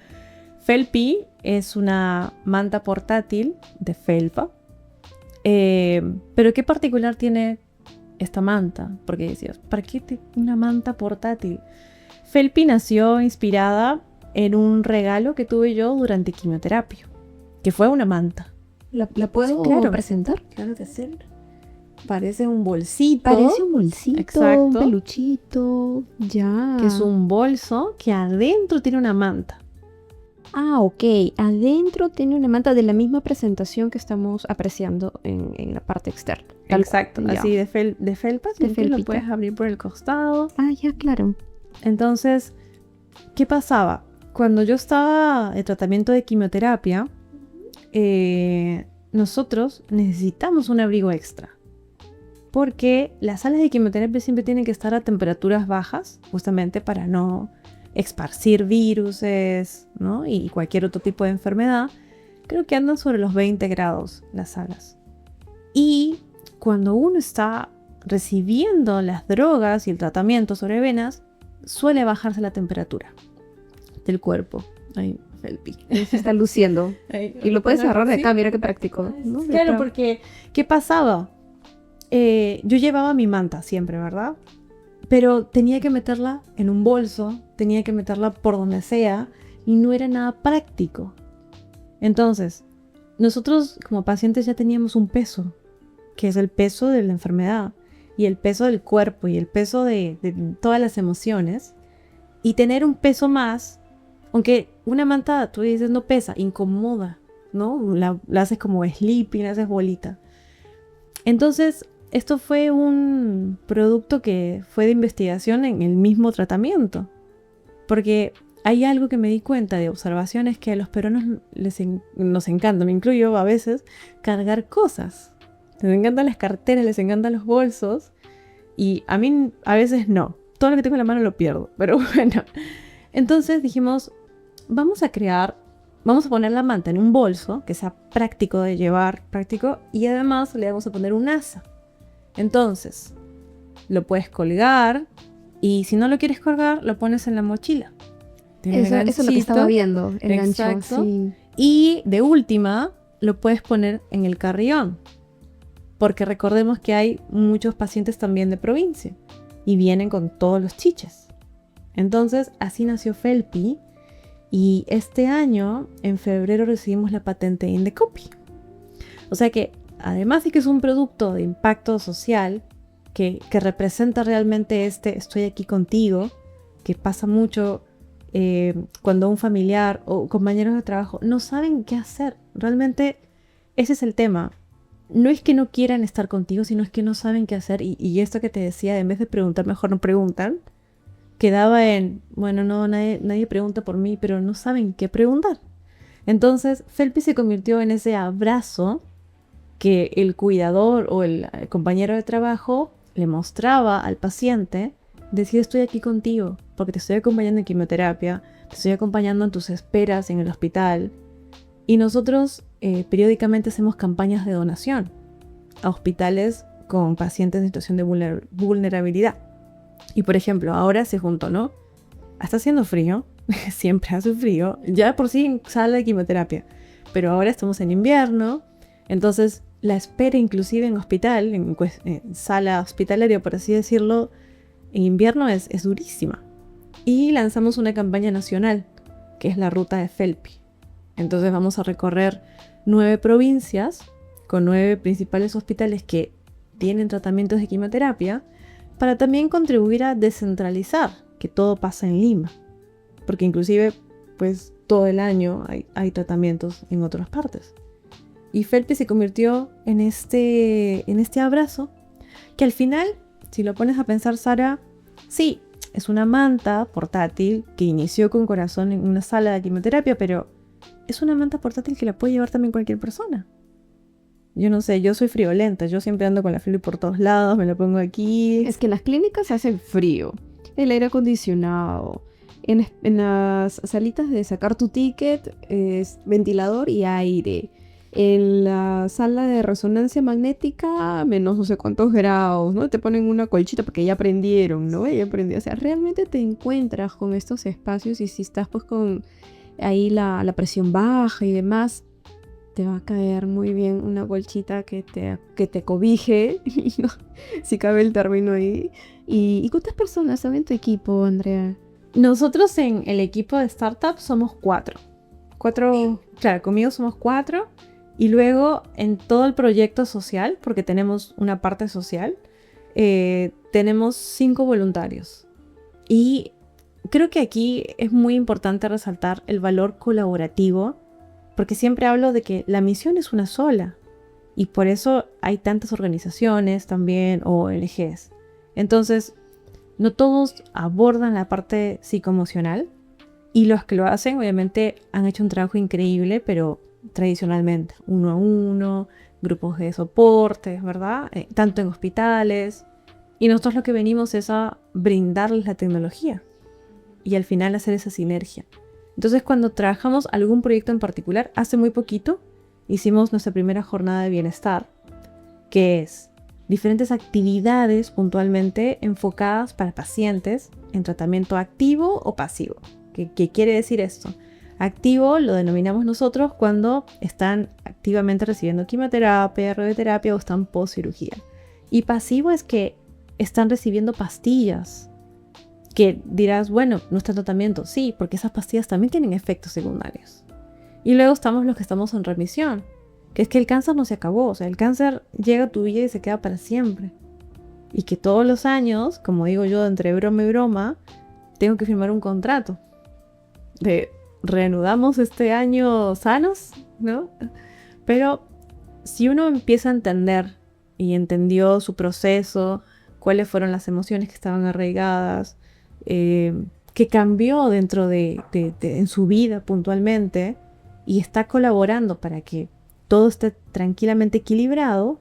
Felpi es una manta portátil de felpa. Pero ¿qué particular tiene esta manta? Porque decías, ¿para qué una manta portátil? Felpi nació inspirada en un regalo que tuve yo durante quimioterapia, que fue una manta. ¿La puedo presentar? Claro que sí. Parece un bolsito. Parece un bolsito, exacto, un peluchito, ya. Que es un bolso que adentro tiene una manta. Ah, ok. Adentro tiene una manta de la misma presentación que estamos apreciando en la parte externa. Exacto, así de felpa. De felpita. Lo puedes abrir por el costado. Ah, ya, claro. Entonces, ¿qué pasaba? Cuando yo estaba en tratamiento de quimioterapia, nosotros necesitamos un abrigo extra. Porque las salas de quimioterapia siempre tienen que estar a temperaturas bajas, justamente para no esparcir viruses, ¿no? Y cualquier otro tipo de enfermedad. Creo que andan sobre los 20 grados las salas. Y cuando uno está recibiendo las drogas y el tratamiento sobre venas, suele bajarse la temperatura del cuerpo. Ay, Felpi. Se está luciendo. Ay, y lo puedes agarrar de acá, mira qué práctico, ¿no? Claro, porque ¿qué pasaba? Yo llevaba mi manta siempre, ¿verdad? Pero tenía que meterla en un bolso, tenía que meterla por donde sea y no era nada práctico. Entonces, nosotros como pacientes ya teníamos un peso, que es el peso de la enfermedad y el peso del cuerpo y el peso de todas las emociones. Y tener un peso más, aunque una manta, tú dices, no pesa, incomoda, ¿no? La haces como sleeping, la haces bolita. Entonces, esto fue un producto que fue de investigación en el mismo tratamiento. Porque hay algo que me di cuenta de observaciones que a los peruanos nos encanta, me incluyo a veces, cargar cosas. Les encantan las carteras, les encantan los bolsos. Y a mí a veces no. Todo lo que tengo en la mano lo pierdo. Pero bueno. Entonces dijimos, vamos a poner la manta en un bolso que sea práctico de llevar, práctico. Y además le vamos a poner un asa. Entonces, lo puedes colgar y si no lo quieres colgar, lo pones en la mochila. Eso es lo que estaba viendo, el gancho. Sí. Y de última, lo puedes poner en el carrión. Porque recordemos que hay muchos pacientes también de provincia y vienen con todos los chiches. Entonces, así nació Felpi y este año, en febrero, recibimos la patente Indecopi. O sea que además de que es un producto de impacto social que representa realmente estoy aquí contigo, que pasa mucho cuando un familiar o compañeros de trabajo no saben qué hacer. Realmente ese es el tema. No es que no quieran estar contigo, sino es que no saben qué hacer. Y esto que te decía, en vez de preguntar, mejor no preguntan, quedaba en, bueno, no, nadie pregunta por mí, pero no saben qué preguntar. Entonces, Felpi se convirtió en ese abrazo que el cuidador o el compañero de trabajo le mostraba al paciente, decir estoy aquí contigo, porque te estoy acompañando en quimioterapia, te estoy acompañando en tus esperas en el hospital. Y nosotros periódicamente hacemos campañas de donación a hospitales con pacientes en situación de vulnerabilidad. Y por ejemplo, ahora se juntó, ¿no? Está haciendo frío, siempre hace frío, ya por sí en sala de quimioterapia, pero ahora estamos en invierno, entonces la espera inclusive en hospital, en sala hospitalaria, por así decirlo, en invierno es durísima. Y lanzamos una campaña nacional, que es la ruta de Felpi. Entonces vamos a recorrer 9 provincias con 9 principales hospitales que tienen tratamientos de quimioterapia para también contribuir a descentralizar que todo pasa en Lima. Porque inclusive, pues todo el año hay tratamientos en otras partes. Y Felpi se convirtió en este abrazo que al final, si lo pones a pensar, Sara, sí, es una manta portátil que inició con corazón en una sala de quimioterapia, pero es una manta portátil que la puede llevar también cualquier persona. Yo no sé, yo soy friolenta, yo siempre ando con la Felpi por todos lados, me la pongo aquí. Es que en las clínicas hace frío, el aire acondicionado, en las salitas de sacar tu ticket es ventilador y aire. En la sala de resonancia magnética, menos no sé cuántos grados, ¿no? Te ponen una colchita porque ya aprendieron, ¿no? Ya aprendí. O sea, realmente te encuentras con estos espacios y si estás pues con ahí la presión baja y demás, te va a caer muy bien una colchita que te cobije, ¿no? Si cabe el término ahí. ¿Y cuántas personas están en tu equipo, Andrea? Nosotros en el equipo de startup somos 4. Claro, conmigo somos 4. Y luego en todo el proyecto social, porque tenemos una parte social, tenemos 5 voluntarios. Y creo que aquí es muy importante resaltar el valor colaborativo, porque siempre hablo de que la misión es una sola. Y por eso hay tantas organizaciones también, o ONGs. Entonces, no todos abordan la parte psicoemocional. Y los que lo hacen, obviamente, han hecho un trabajo increíble, pero tradicionalmente, 1 a 1, grupos de soporte, ¿verdad? Tanto en hospitales. Y nosotros lo que venimos es a brindarles la tecnología y al final hacer esa sinergia. Entonces, cuando trabajamos algún proyecto en particular, hace muy poquito hicimos nuestra primera jornada de bienestar, que es diferentes actividades puntualmente enfocadas para pacientes en tratamiento activo o pasivo. ¿Qué quiere decir esto? Activo lo denominamos nosotros cuando están activamente recibiendo quimioterapia, radioterapia o están post cirugía. Y pasivo es que están recibiendo pastillas. Que dirás, bueno, no está en tratamiento. Sí, porque esas pastillas también tienen efectos secundarios. Y luego estamos los que estamos en remisión, que es que el cáncer no se acabó. O sea, el cáncer llega a tu vida y se queda para siempre. Y que todos los años, como digo yo, entre broma y broma, tengo que firmar un contrato de reanudamos este año sanos, ¿no? Pero si uno empieza a entender y entendió su proceso, cuáles fueron las emociones que estaban arraigadas, que cambió dentro en su vida puntualmente y está colaborando para que todo esté tranquilamente equilibrado,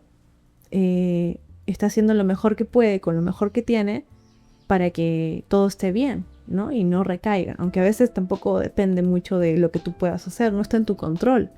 está haciendo lo mejor que puede con lo mejor que tiene para que todo esté bien, ¿no? Y no recaiga, aunque a veces tampoco depende mucho de lo que tú puedas hacer, no está en tu control.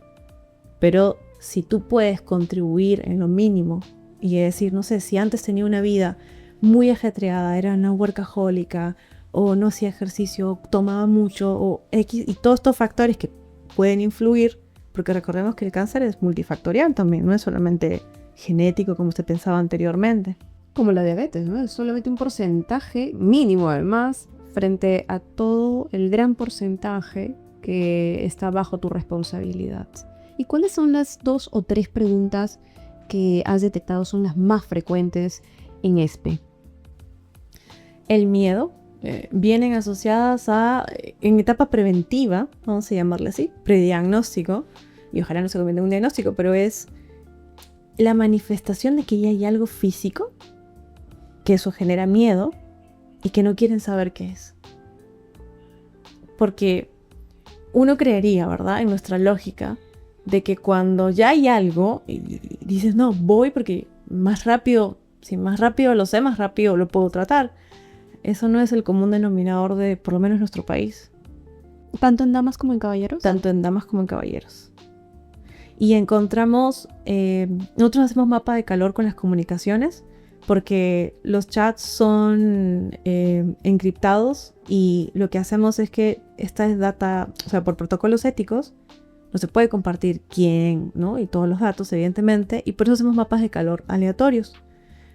Pero si tú puedes contribuir en lo mínimo y decir, no sé, si antes tenía una vida muy ajetreada, era una workahólica, o no hacía ejercicio, tomaba mucho, o X, y todos estos factores que pueden influir, porque recordemos que el cáncer es multifactorial también, no es solamente genético como usted pensaba anteriormente. Como la diabetes, ¿no? Es solamente un porcentaje mínimo, además, frente a todo el gran porcentaje que está bajo tu responsabilidad. ¿Y cuáles son las 2 o 3 preguntas que has detectado son las más frecuentes en ESPE? El miedo. Vienen asociadas en etapa preventiva, vamos a llamarle así, prediagnóstico, y ojalá no se convierta en un diagnóstico, pero es la manifestación de que ya hay algo físico, que eso genera miedo y que no quieren saber qué es. Porque uno creería, ¿verdad?, en nuestra lógica, de que cuando ya hay algo, y dices, no, voy porque más rápido, si más rápido lo sé, más rápido lo puedo tratar. Eso no es el común denominador de, por lo menos, nuestro país. ¿Tanto en damas como en caballeros? Tanto en damas como en caballeros. Y encontramos, nosotros hacemos mapa de calor con las comunicaciones porque los chats son encriptados y lo que hacemos es que esta es data, o sea, por protocolos éticos, no se puede compartir quién, ¿no? Y todos los datos, evidentemente, y por eso hacemos mapas de calor aleatorios.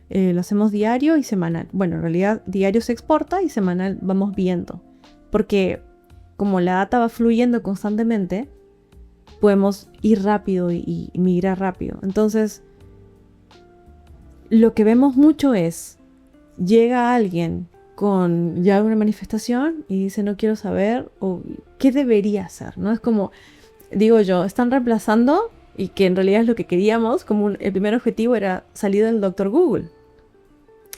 Lo hacemos diario y semanal. Bueno, en realidad diario se exporta y semanal vamos viendo. Porque como la data va fluyendo constantemente, podemos ir rápido y migrar rápido. Entonces, lo que vemos mucho es, llega alguien con ya una manifestación y dice no quiero saber o qué debería hacer, ¿no? Es como, digo yo, están reemplazando y que en realidad es lo que queríamos, como el primer objetivo era salir del Doctor Google.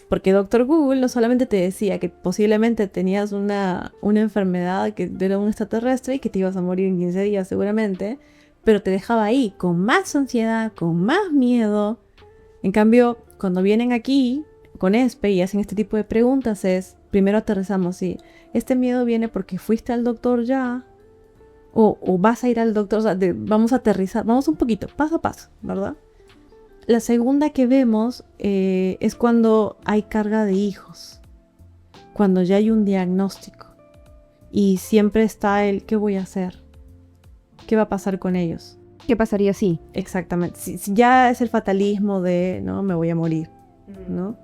Porque Doctor Google no solamente te decía que posiblemente tenías una enfermedad que era un extraterrestre y que te ibas a morir en 15 días seguramente, pero te dejaba ahí con más ansiedad, con más miedo. En cambio, cuando vienen aquí con ESPE y hacen este tipo de preguntas es, primero aterrizamos, sí, este miedo viene porque fuiste al doctor ya, o vas a ir al doctor, o sea, vamos a aterrizar, vamos un poquito, paso a paso, ¿verdad? La segunda que vemos es cuando hay carga de hijos, cuando ya hay un diagnóstico y siempre está el ¿qué voy a hacer? ¿Qué va a pasar con ellos? ¿Qué pasaría si? Exactamente, si ya es el fatalismo de no, me voy a morir, ¿no?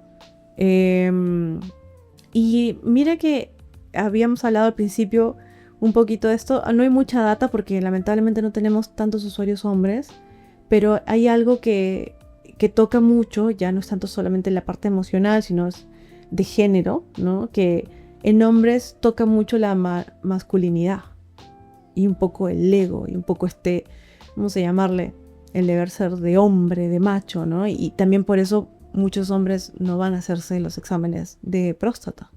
Y mira que habíamos hablado al principio un poquito de esto, no hay mucha data porque lamentablemente no tenemos tantos usuarios hombres, pero hay algo que toca mucho, ya no es tanto solamente la parte emocional, sino es de género, ¿no? Que en hombres toca mucho la masculinidad y un poco el ego y un poco vamos a llamarle, el deber ser de hombre, de macho, ¿no? Y también por eso muchos hombres no van a hacerse los exámenes de próstata.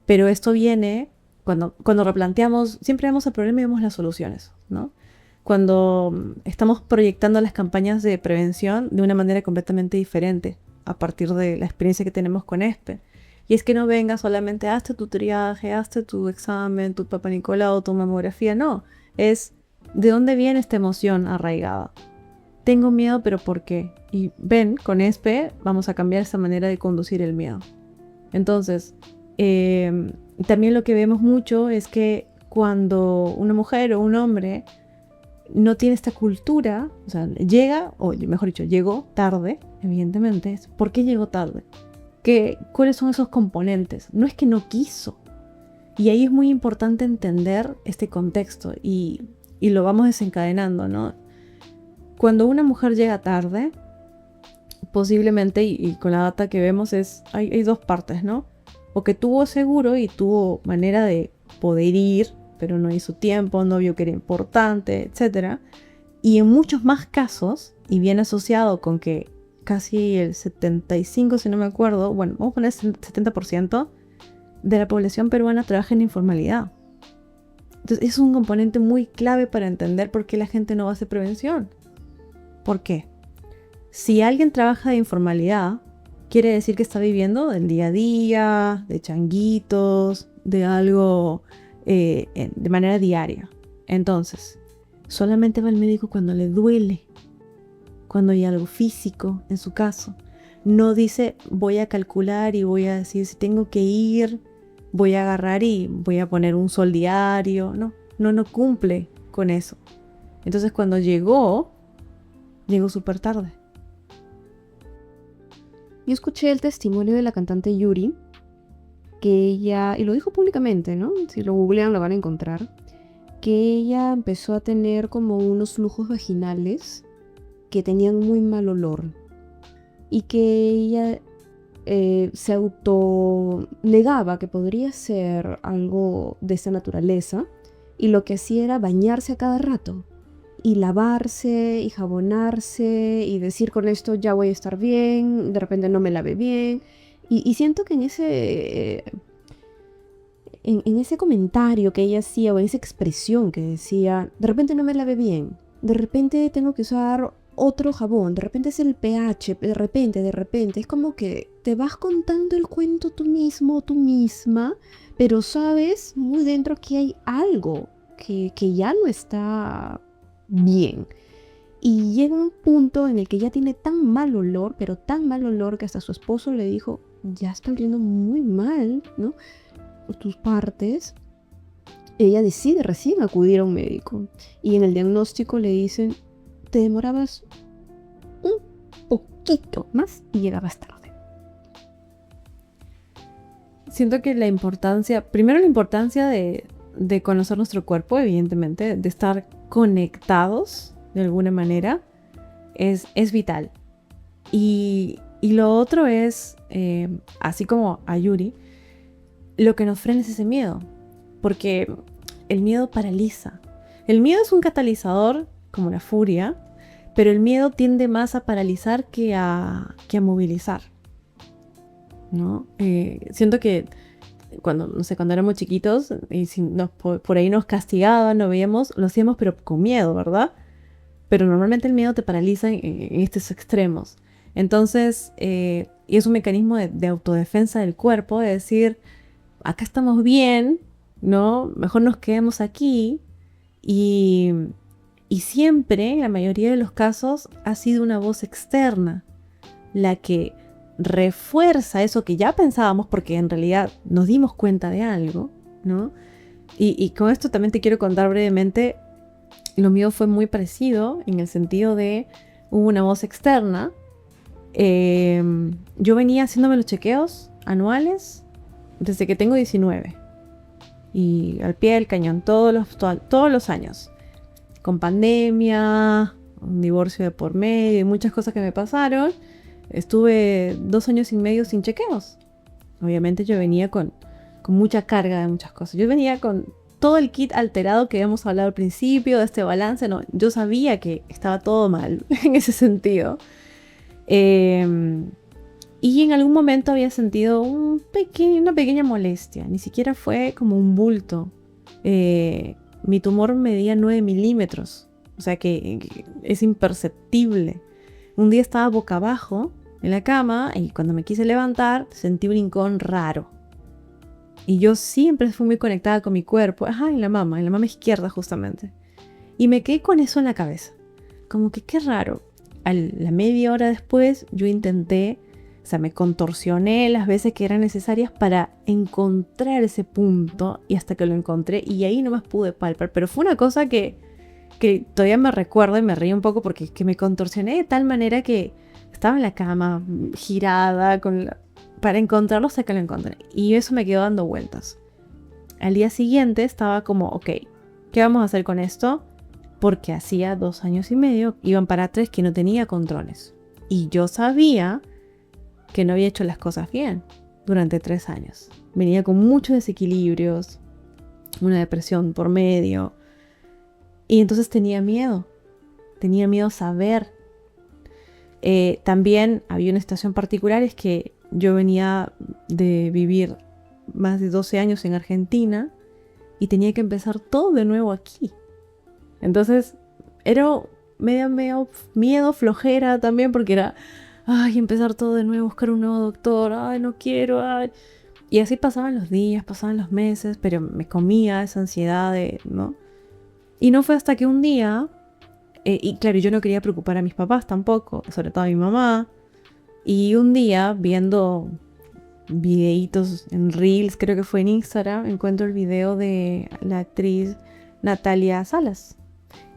Pero esto viene cuando replanteamos, siempre vemos el problema y vemos las soluciones, ¿no? Cuando estamos proyectando las campañas de prevención de una manera completamente diferente a partir de la experiencia que tenemos con ESPE. Y es que no venga solamente, hazte tu triaje, hazte tu examen, tu Papa Nicolau, tu mamografía, no. Es de dónde viene esta emoción arraigada. Tengo miedo, pero ¿por qué? Y ven, con ESPE vamos a cambiar esa manera de conducir el miedo. Entonces, también lo que vemos mucho es que cuando una mujer o un hombre no tiene esta cultura, o sea, llega, o mejor dicho, llegó tarde, evidentemente. ¿Por qué llegó tarde? ¿Cuáles son esos componentes? No es que no quiso. Y ahí es muy importante entender este contexto y lo vamos desencadenando, ¿no? Cuando una mujer llega tarde, posiblemente, y con la data que vemos, hay dos partes, ¿no? O que tuvo seguro y tuvo manera de poder ir, pero no hizo tiempo, no vio que era importante, etc. Y en muchos más casos, y viene asociado con que casi el 75, si no me acuerdo, bueno, vamos a poner 70% de la población peruana trabaja en informalidad. Entonces es un componente muy clave para entender por qué la gente no va a hacer prevención. ¿Por qué? Si alguien trabaja de informalidad, quiere decir que está viviendo del día a día, de changuitos, de algo de manera diaria. Entonces, solamente va al médico cuando le duele, cuando hay algo físico en su caso. No dice voy a calcular y voy a decir si tengo que ir, voy a agarrar y voy a poner un sol diario. No cumple con eso. Entonces cuando llegó súper tarde. Yo escuché el testimonio de la cantante Yuri, que ella, y lo dijo públicamente, ¿no? Si lo googlean lo van a encontrar, que ella empezó a tener como unos flujos vaginales que tenían muy mal olor y que ella se autonegaba que podría ser algo de esa naturaleza y lo que hacía era bañarse a cada rato y lavarse y jabonarse y decir con esto ya voy a estar bien, de repente no me lavé bien y siento que en ese comentario que ella hacía o en esa expresión que decía de repente no me lavé bien, de repente tengo que usar otro jabón, de repente es el pH, de repente, es como que te vas contando el cuento tú mismo, tú misma, pero sabes muy dentro que hay algo que ya no está bien. Y llega un punto en el que ya tiene tan mal olor, pero tan mal olor que hasta su esposo le dijo, ya está oliendo muy mal, ¿no? Por tus partes. Ella decide recién acudir a un médico. Y en el diagnóstico le dicen, te demorabas un poquito más y llegabas tarde. Siento que primero la importancia de conocer nuestro cuerpo, evidentemente, de estar conectados de alguna manera, es vital. Y lo otro es, así como a Yuri, lo que nos frena es ese miedo, porque el miedo paraliza. El miedo es un catalizador, como la furia, pero el miedo tiende más a paralizar que a movilizar, ¿no? Siento que cuando éramos chiquitos y si por ahí nos castigaban, lo veíamos, lo hacíamos pero con miedo, ¿verdad? Pero normalmente el miedo te paraliza en estos extremos. Entonces, y es un mecanismo de autodefensa del cuerpo, de decir, acá estamos bien, ¿no? Mejor nos quedemos aquí. Y siempre, en la mayoría de los casos, ha sido una voz externa la que refuerza eso que ya pensábamos porque en realidad nos dimos cuenta de algo, ¿no? Y con esto también te quiero contar brevemente, lo mío fue muy parecido en el sentido de hubo una voz externa. Yo venía haciéndome los chequeos anuales desde que tengo 19 y al pie del cañón todos los años, con pandemia, un divorcio de por medio y muchas cosas que me pasaron. Estuve 2 años y medio sin chequeos. Obviamente yo venía con mucha carga de muchas cosas. Yo venía con todo el kit alterado que habíamos hablado al principio, de este balance. No, yo sabía que estaba todo mal en ese sentido. Y en algún momento había sentido una pequeña molestia. Ni siquiera fue como un bulto. Mi tumor medía 9 milímetros. O sea que es imperceptible. Un día estaba boca abajo en la cama y cuando me quise levantar sentí un hincón raro. Y yo siempre fui muy conectada con mi cuerpo. En la mama izquierda justamente. Y me quedé con eso en la cabeza. Como que qué raro. A la media hora después yo intenté, me contorsioné las veces que eran necesarias para encontrar ese punto y hasta que lo encontré y ahí no más pude palpar. Pero fue una cosa que todavía me recuerdo y me reí un poco porque es que me contorsioné de tal manera que estaba en la cama girada para encontrarlo hasta que lo encontré. Y eso me quedó dando vueltas. Al día siguiente estaba como, ok, ¿qué vamos a hacer con esto? Porque hacía 2 años y medio, iban para 3 que no tenía controles. Y yo sabía que no había hecho las cosas bien durante 3 años. Venía con muchos desequilibrios, una depresión por medio. Y entonces tenía miedo a saber. También había una situación particular, es que yo venía de vivir más de 12 años en Argentina y tenía que empezar todo de nuevo aquí. Entonces era medio miedo, flojera también, porque era, empezar todo de nuevo, buscar un nuevo doctor, no quiero, Y así pasaban los días, pasaban los meses, pero me comía esa ansiedad ¿no? Y no fue hasta que un día, y claro, yo no quería preocupar a mis papás tampoco, sobre todo a mi mamá, y un día viendo videitos en Reels, creo que fue en Instagram, encuentro el video de la actriz Natalia Salas,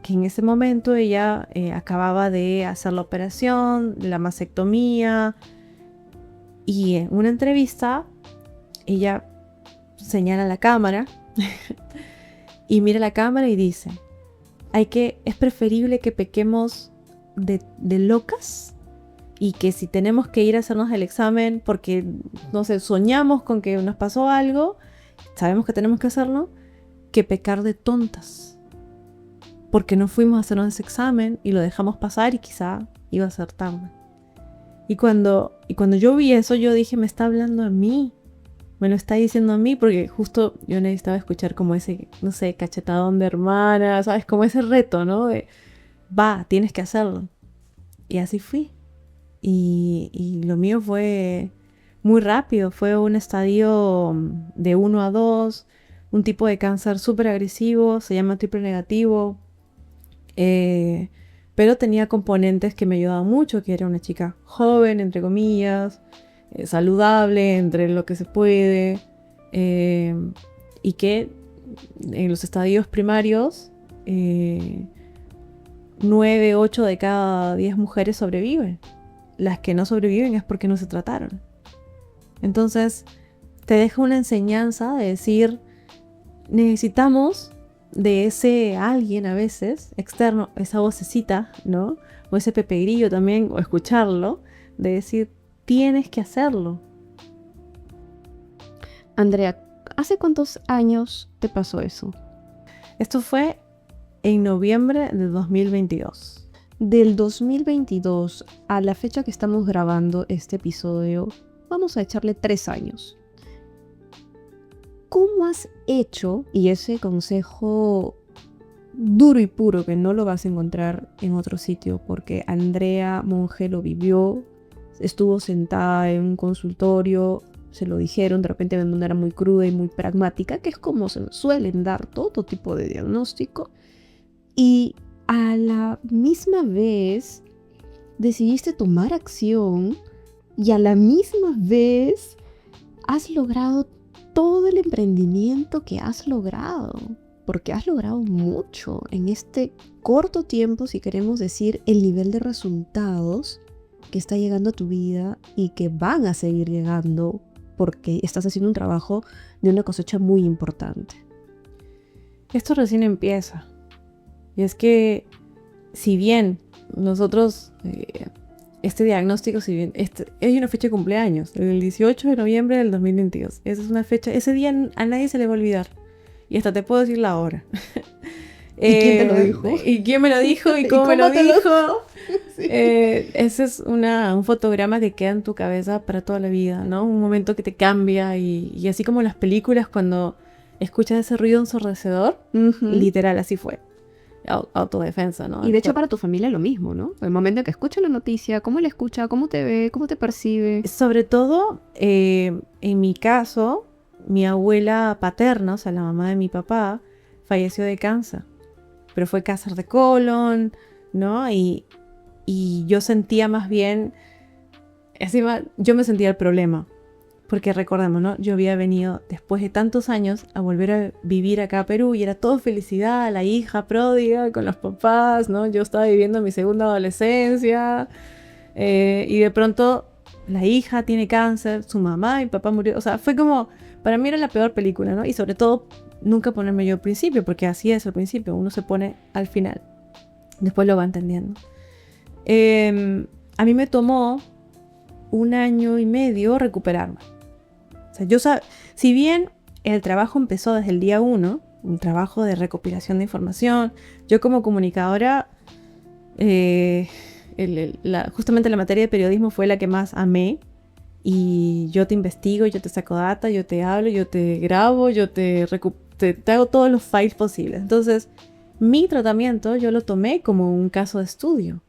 que en ese momento ella acababa de hacer la operación, la mastectomía, y en una entrevista ella señala la cámara y mira la cámara y dice, es preferible que pequemos de locas y que si tenemos que ir a hacernos el examen porque, no sé, soñamos con que nos pasó algo, sabemos que tenemos que hacerlo, que pecar de tontas. Porque no fuimos a hacernos ese examen y lo dejamos pasar y quizá iba a ser tarde. Y cuando yo vi eso, yo dije, me está hablando a mí. Me lo está diciendo a mí porque justo yo necesitaba escuchar como ese, no sé, cachetadón de hermana, ¿sabes? Como ese reto, ¿no? De, tienes que hacerlo. Y así fui. Y lo mío fue muy rápido. Fue un estadio de 1 a 2, un tipo de cáncer súper agresivo, se llama triple negativo. pero tenía componentes que me ayudaban mucho, que era una chica joven, entre comillas, saludable, entre lo que se puede, y que en los estadios primarios, 9, 8 de cada 10 mujeres sobreviven. Las que no sobreviven es porque no se trataron. Entonces, te deja una enseñanza de decir, necesitamos de ese alguien a veces, externo, esa vocecita, ¿no? O ese Pepe Grillo también, o escucharlo, de decir, tienes que hacerlo. Andrea, ¿hace cuántos años te pasó eso? Esto fue en noviembre de 2022. Del 2022 a la fecha que estamos grabando este episodio, vamos a echarle 3 años. ¿Cómo has hecho? Y ese consejo duro y puro que no lo vas a encontrar en otro sitio, porque Andrea Monge lo vivió, estuvo sentada en un consultorio, se lo dijeron de repente de manera muy cruda y muy pragmática, que es como se suelen dar todo tipo de diagnóstico, y a la misma vez decidiste tomar acción y a la misma vez has logrado todo el emprendimiento que has logrado, porque has logrado mucho en este corto tiempo, si queremos decir, el nivel de resultados que está llegando a tu vida y que van a seguir llegando porque estás haciendo un trabajo de una cosecha muy importante. Esto recién empieza. Y es que, si bien nosotros, este diagnóstico, si bien hay una fecha de cumpleaños, el 18 de noviembre del 2022. Esa es una fecha, ese día a nadie se le va a olvidar. Y hasta te puedo decir la hora. ¿Y quién te lo dijo? ¿Y quién me lo dijo? ¿Y cómo me lo dijo? Sí. Ese es un fotograma que queda en tu cabeza para toda la vida, ¿no? Un momento que te cambia y así como en las películas cuando escuchas ese ruido ensordecedor, literal, así fue. Autodefensa, ¿no? Y de hecho para tu familia lo mismo, ¿no? El momento en que escucha la noticia, cómo la escucha, cómo te ve, cómo te percibe. Sobre todo, en mi caso, mi abuela paterna, o sea, la mamá de mi papá, falleció de cáncer. Pero fue cáncer de colon, ¿no? Y yo sentía más bien, encima, yo me sentía el problema. Porque recordemos, ¿no? Yo había venido después de tantos años a volver a vivir acá a Perú y era todo felicidad, la hija pródiga con los papás, ¿no? Yo estaba viviendo mi segunda adolescencia y de pronto la hija tiene cáncer, su mamá y papá murió. O sea, fue como, para mí era la peor película, ¿no? Y sobre todo, nunca ponerme yo al principio, porque así es al principio, uno se pone al final. Después lo va entendiendo. A mí me tomó 1 año y medio recuperarme. O sea, yo si bien el trabajo empezó desde el día 1, un trabajo de recopilación de información, yo como comunicadora, justamente la materia de periodismo fue la que más amé, y yo te investigo, yo te saco data, yo te hablo, yo te grabo, yo te hago todos los files posibles. Entonces, mi tratamiento yo lo tomé como un caso de estudio.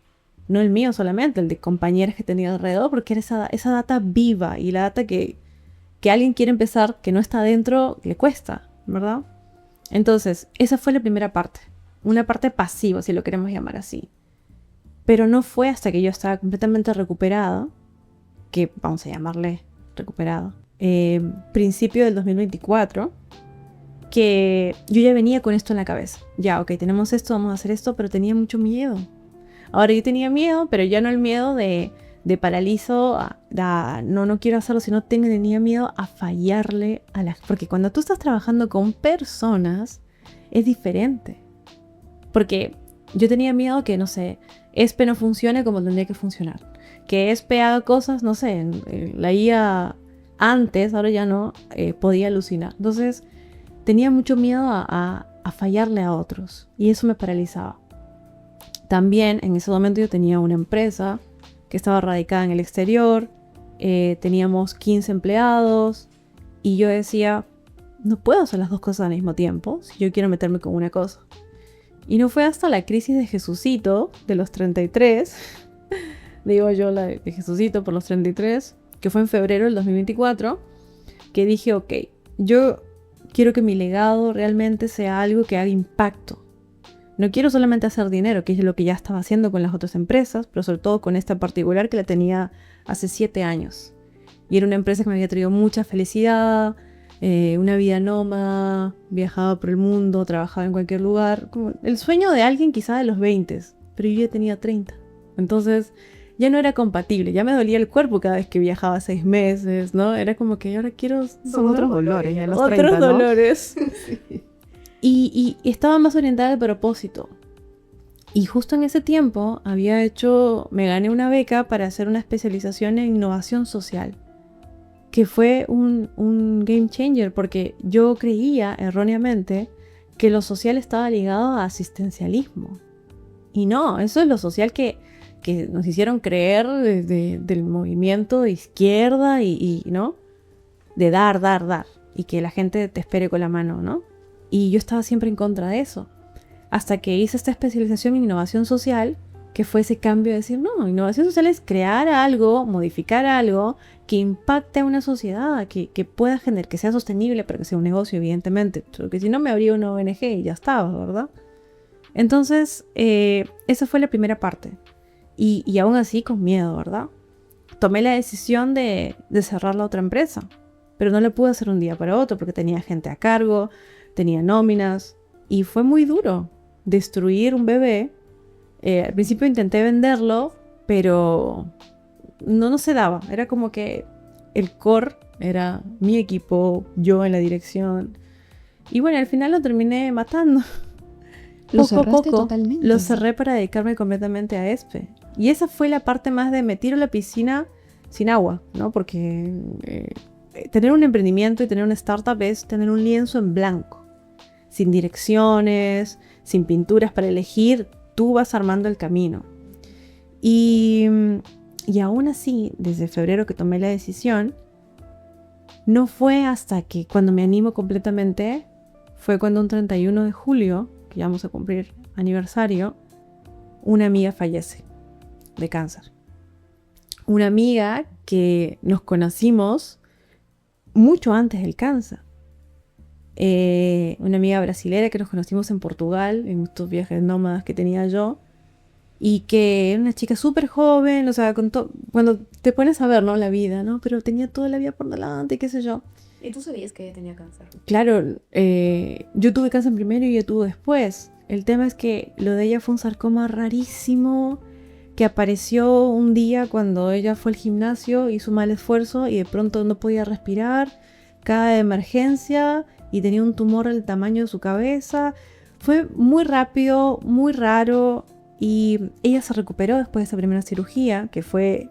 No el mío solamente, el de compañeras que he tenido alrededor, porque era esa data viva y la data que alguien quiere empezar, que no está adentro, le cuesta, ¿verdad? Entonces, esa fue la primera parte. Una parte pasiva, si lo queremos llamar así. Pero no fue hasta que yo estaba completamente recuperada, que vamos a llamarle recuperada, principio del 2024, que yo ya venía con esto en la cabeza. Ya, ok, tenemos esto, vamos a hacer esto, pero tenía mucho miedo. Ahora yo tenía miedo, pero ya no el miedo de paralizo, no quiero hacerlo, sino tenía miedo a fallarle a las... Porque cuando tú estás trabajando con personas, es diferente. Porque yo tenía miedo que, no sé, ESPE no funcione como tendría que funcionar. Que ESPE haga cosas, no sé, la IA antes, ahora ya no, podía alucinar. Entonces, tenía mucho miedo a fallarle a otros. Y eso me paralizaba. También en ese momento yo tenía una empresa que estaba radicada en el exterior, teníamos 15 empleados y yo decía, no puedo hacer las dos cosas al mismo tiempo si yo quiero meterme con una cosa. Y no fue hasta la crisis de Jesucito, de los 33, digo yo la de Jesucito por los 33, que fue en febrero del 2024, que dije, ok, yo quiero que mi legado realmente sea algo que haga impacto. No quiero solamente hacer dinero, que es lo que ya estaba haciendo con las otras empresas, pero sobre todo con esta particular que la tenía hace 7 años. Y era una empresa que me había traído mucha felicidad, una vida nómada, viajaba por el mundo, trabajaba en cualquier lugar. Como el sueño de alguien quizá de los 20, pero yo ya tenía 30. Entonces ya no era compatible, ya me dolía el cuerpo cada vez que viajaba 6 meses, ¿no? Era como que ahora quiero... Son otros dolores, ya los otros 30, ¿no? dolores. Sí. Y estaba más orientada al propósito. Y justo en ese tiempo me gané una beca para hacer una especialización en innovación social, que fue un game changer, porque yo creía erróneamente que lo social estaba ligado a asistencialismo. Y no, eso es lo social que nos hicieron creer del movimiento de izquierda y ¿no? De dar, y que la gente te espere con la mano, ¿no? Y yo estaba siempre en contra de eso. Hasta que hice esta especialización en innovación social, que fue ese cambio de decir, no, innovación social es crear algo, modificar algo que impacte a una sociedad, que pueda generar, que sea sostenible, pero que sea un negocio, evidentemente. Porque si no, me abría una ONG y ya estaba, ¿verdad? Entonces, esa fue la primera parte. Y aún así con miedo, ¿verdad? Tomé la decisión de cerrar la otra empresa, pero no lo pude hacer un día para otro porque tenía gente a cargo, tenía nóminas y fue muy duro destruir un bebé. Al principio intenté venderlo, pero no se daba. Era como que el core era mi equipo, yo en la dirección. Y bueno, al final lo terminé matando. Lo Poco a cerraste poco totalmente. lo cerré para dedicarme completamente a ESPE. Y esa fue la parte más de me tiro a la piscina sin agua, ¿no? Porque tener un emprendimiento y tener una startup es tener un lienzo en blanco, sin direcciones, sin pinturas para elegir, tú vas armando el camino. Y aún así, desde febrero que tomé la decisión, no fue hasta que cuando me animo completamente, fue cuando un 31 de julio, que ya vamos a cumplir aniversario, una amiga fallece de cáncer. Una amiga que nos conocimos mucho antes del cáncer. Una amiga brasilera que nos conocimos en Portugal, en estos viajes nómadas que tenía yo, y que era una chica súper joven, o sea, cuando te pones a ver, ¿no? La vida, ¿no? Pero tenía toda la vida por delante, qué sé yo. ¿Y tú sabías que ella tenía cáncer? Claro, yo tuve cáncer primero y ella tuvo después. El tema es que lo de ella fue un sarcoma rarísimo que apareció un día cuando ella fue al gimnasio, hizo mal esfuerzo y de pronto no podía respirar, cae de emergencia y tenía un tumor del tamaño de su cabeza. Fue muy rápido, muy raro y ella se recuperó después de esa primera cirugía, que fue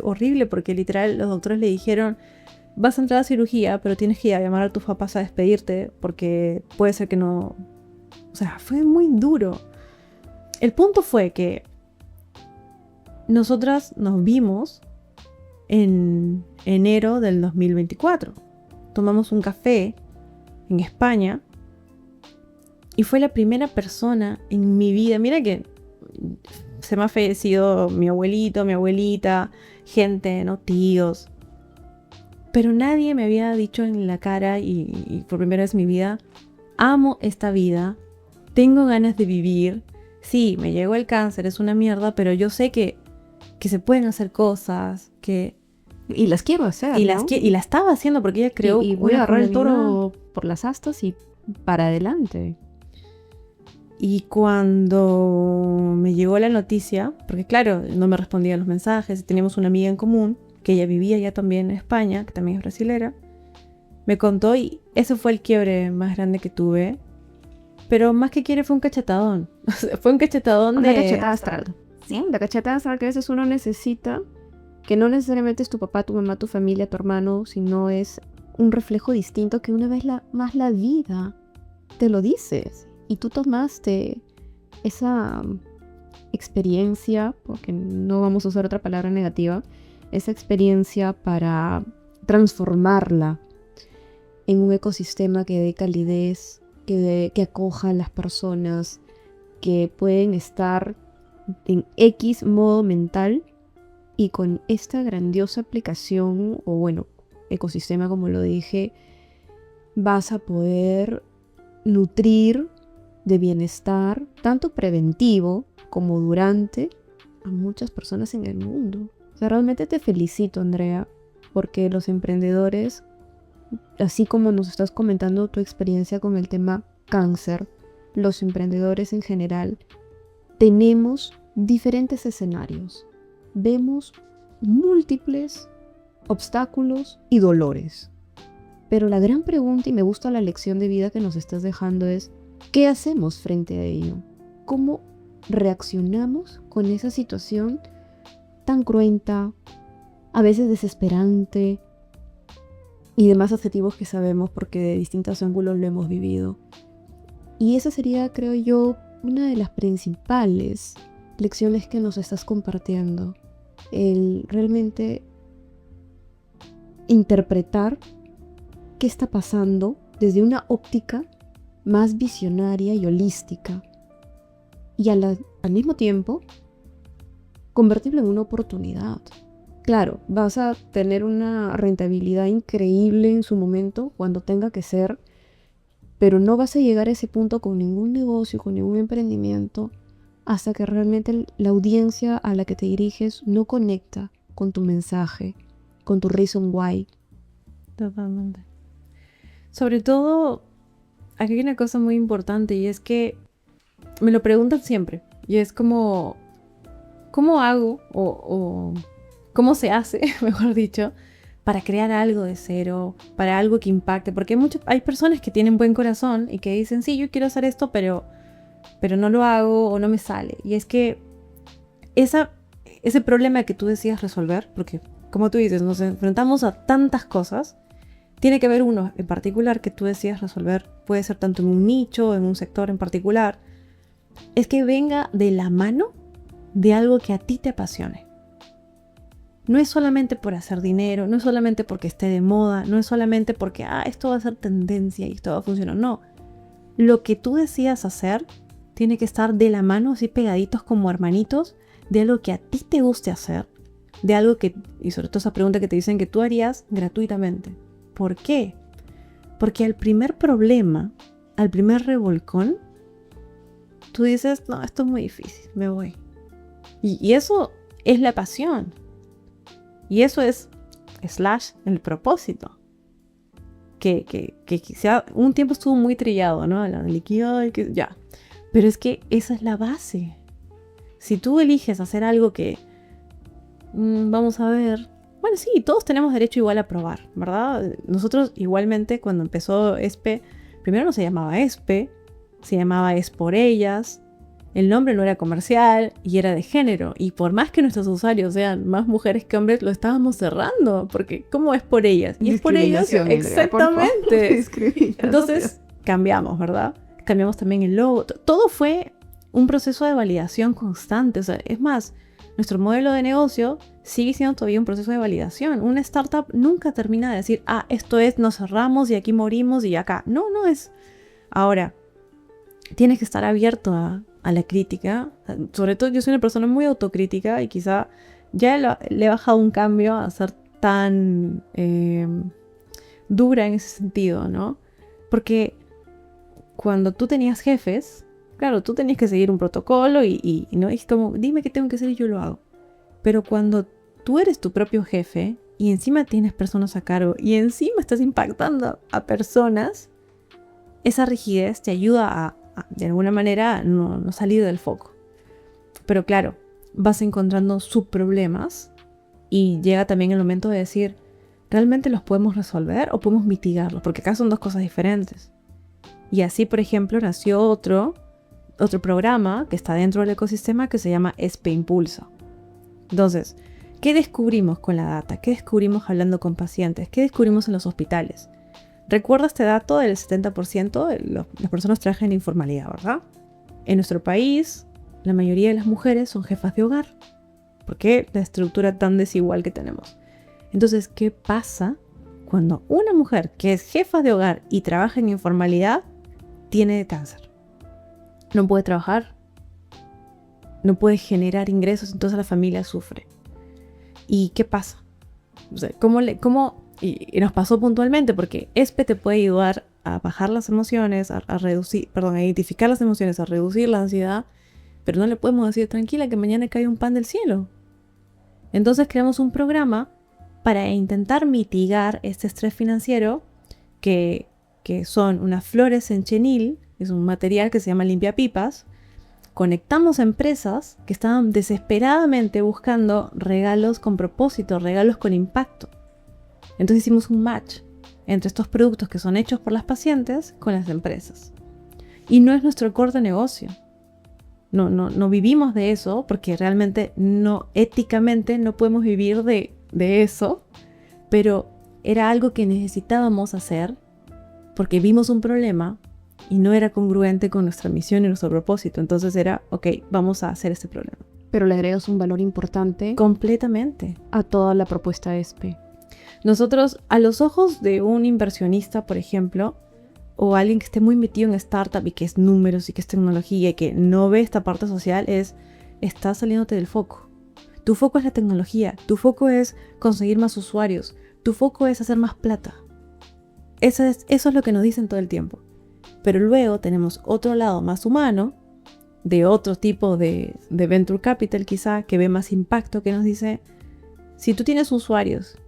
horrible porque literal los doctores le dijeron: vas a entrar a cirugía, pero tienes que ir a llamar a tus papás a despedirte porque puede ser que no... O sea, fue muy duro. El punto fue que nosotras nos vimos en enero del 2024. Tomamos un café en España y fue la primera persona en mi vida. Mira que se me ha fallecido mi abuelito, mi abuelita, gente, ¿no? Tíos. Pero nadie me había dicho en la cara y por primera vez en mi vida: amo esta vida, tengo ganas de vivir. Sí, me llegó el cáncer, es una mierda, pero yo sé que se pueden hacer cosas, Y las quiero hacer, y ¿no? la estaba haciendo porque ella creó Y voy a una agarrar el comunidad. toro por las astas y para adelante. Y cuando me llegó la noticia, porque claro, no me respondían los mensajes, teníamos una amiga en común, que ella vivía ya también en España, que también es brasilera, me contó y ese fue el quiebre más grande que tuve. Pero más que quiebre fue un cachetadón. Fue un cachetadón Una de... cachetada astral. Sí, la cachetada astral que a veces uno necesita, que no necesariamente es tu papá, tu mamá, tu familia, tu hermano, sino es un reflejo distinto que una vez más la vida te lo dices. Y tú tomaste esa experiencia, porque no vamos a usar otra palabra negativa, esa experiencia para transformarla en un ecosistema que dé calidez, que acoja a las personas que pueden estar en X modo mental, y con esta grandiosa aplicación, o bueno, ecosistema como lo dije, vas a poder nutrir de bienestar, tanto preventivo como durante, a muchas personas en el mundo. O sea, realmente te felicito, Andrea, porque los emprendedores, así como nos estás comentando tu experiencia con el tema cáncer, los emprendedores en general, tenemos diferentes escenarios. Vemos múltiples obstáculos y dolores. Pero la gran pregunta, y me gusta la lección de vida que nos estás dejando, es ¿qué hacemos frente a ello? ¿Cómo reaccionamos con esa situación tan cruenta, a veces desesperante y demás adjetivos que sabemos porque de distintos ángulos lo hemos vivido? Y esa sería, creo yo, una de las principales lecciones que nos estás compartiendo. El realmente interpretar qué está pasando desde una óptica más visionaria y holística. Y al mismo tiempo, convertirlo en una oportunidad. Claro, vas a tener una rentabilidad increíble en su momento, cuando tenga que ser, pero no vas a llegar a ese punto con ningún negocio, con ningún emprendimiento, hasta que realmente la audiencia a la que te diriges no conecta con tu mensaje, con tu reason why. Totalmente. Sobre todo, aquí hay una cosa muy importante y es que me lo preguntan siempre. Y es como, ¿cómo hago o cómo se hace, mejor dicho, para crear algo de cero, para algo que impacte? Porque hay personas que tienen buen corazón y que dicen, sí, yo quiero hacer esto, pero no lo hago o no me sale. Y es que ese problema que tú decías resolver, porque como tú dices, nos enfrentamos a tantas cosas, tiene que haber uno en particular que tú decías resolver, puede ser tanto en un nicho, en un sector en particular, es que venga de la mano de algo que a ti te apasione. No es solamente por hacer dinero, no es solamente porque esté de moda, no es solamente porque esto va a ser tendencia y esto va a funcionar, no. Lo que tú decidas hacer tiene que estar de la mano, así pegaditos como hermanitos, de algo que a ti te guste hacer, de algo que, y sobre todo esa pregunta que te dicen que tú harías gratuitamente. ¿Por qué? Porque al primer problema, al primer revolcón, tú dices, no, esto es muy difícil, me voy. Y eso es la pasión. Y eso es / el propósito. Que quizá un tiempo estuvo muy trillado, ¿no? La liquidez, ya. Pero es que esa es la base. Si tú eliges hacer algo que, vamos a ver, bueno, sí, todos tenemos derecho igual a probar, ¿verdad? Nosotros igualmente cuando empezó ESPE, primero no se llamaba ESPE, se llamaba Es por Ellas, el nombre no era comercial y era de género, y por más que nuestros usuarios sean más mujeres que hombres, lo estábamos cerrando, porque ¿cómo es por ellas? Y es por ellos, exactamente. Entonces cambiamos, ¿verdad? Cambiamos también el logo, todo fue un proceso de validación constante, o sea, es más, nuestro modelo de negocio sigue siendo todavía un proceso de validación. Una startup nunca termina de decir, esto es, nos cerramos y aquí morimos y acá. No es. Ahora, tienes que estar abierto a la crítica. Sobre todo yo soy una persona muy autocrítica y quizá ya le he bajado un cambio a ser tan dura en ese sentido, ¿no? Porque cuando tú tenías jefes, claro, tú tenías que seguir un protocolo y no es como, dime qué tengo que hacer y yo lo hago. Pero cuando tú eres tu propio jefe y encima tienes personas a cargo y encima estás impactando a personas, esa rigidez te ayuda a de alguna manera, no salir del foco. Pero claro, vas encontrando subproblemas y llega también el momento de decir, ¿realmente los podemos resolver o podemos mitigarlos? Porque acá son dos cosas diferentes. Y así, por ejemplo, nació otro programa que está dentro del ecosistema que se llama ESPE Impulsa. Entonces, ¿qué descubrimos con la data? ¿Qué descubrimos hablando con pacientes? ¿Qué descubrimos en los hospitales? Recuerda este dato del 70% de las personas trabajan en informalidad, ¿verdad? En nuestro país, la mayoría de las mujeres son jefas de hogar. ¿Por qué la estructura tan desigual que tenemos? Entonces, ¿qué pasa cuando una mujer que es jefa de hogar y trabaja en informalidad tiene cáncer? No puede trabajar, no puede generar ingresos, entonces la familia sufre. ¿Y qué pasa? O sea, ¿cómo y nos pasó puntualmente, porque ESPE te puede ayudar a bajar las emociones, a identificar las emociones, a reducir la ansiedad, pero no le podemos decir tranquila que mañana cae un pan del cielo. Entonces creamos un programa para intentar mitigar este estrés financiero que son unas flores en chenil, es un material que se llama limpiapipas. Conectamos a empresas que estaban desesperadamente buscando regalos con propósito, regalos con impacto. Entonces hicimos un match entre estos productos que son hechos por las pacientes con las empresas. Y no es nuestro core de negocio. No vivimos de eso porque realmente éticamente no podemos vivir de eso, pero era algo que necesitábamos hacer porque vimos un problema y no era congruente con nuestra misión y nuestro propósito. Entonces era, ok, vamos a hacer este problema. Pero le agregas un valor importante Completamente. a toda la propuesta ESPE. Nosotros, a los ojos de un inversionista, por ejemplo, o alguien que esté muy metido en startup y que es números y que es tecnología y que no ve esta parte social, estás saliéndote del foco. Tu foco es la tecnología, tu foco es conseguir más usuarios, tu foco es hacer más plata. Eso es lo que nos dicen todo el tiempo. Pero luego tenemos otro lado más humano, de otro tipo de venture capital quizá, que ve más impacto, que nos dice, si tú tienes usuarios,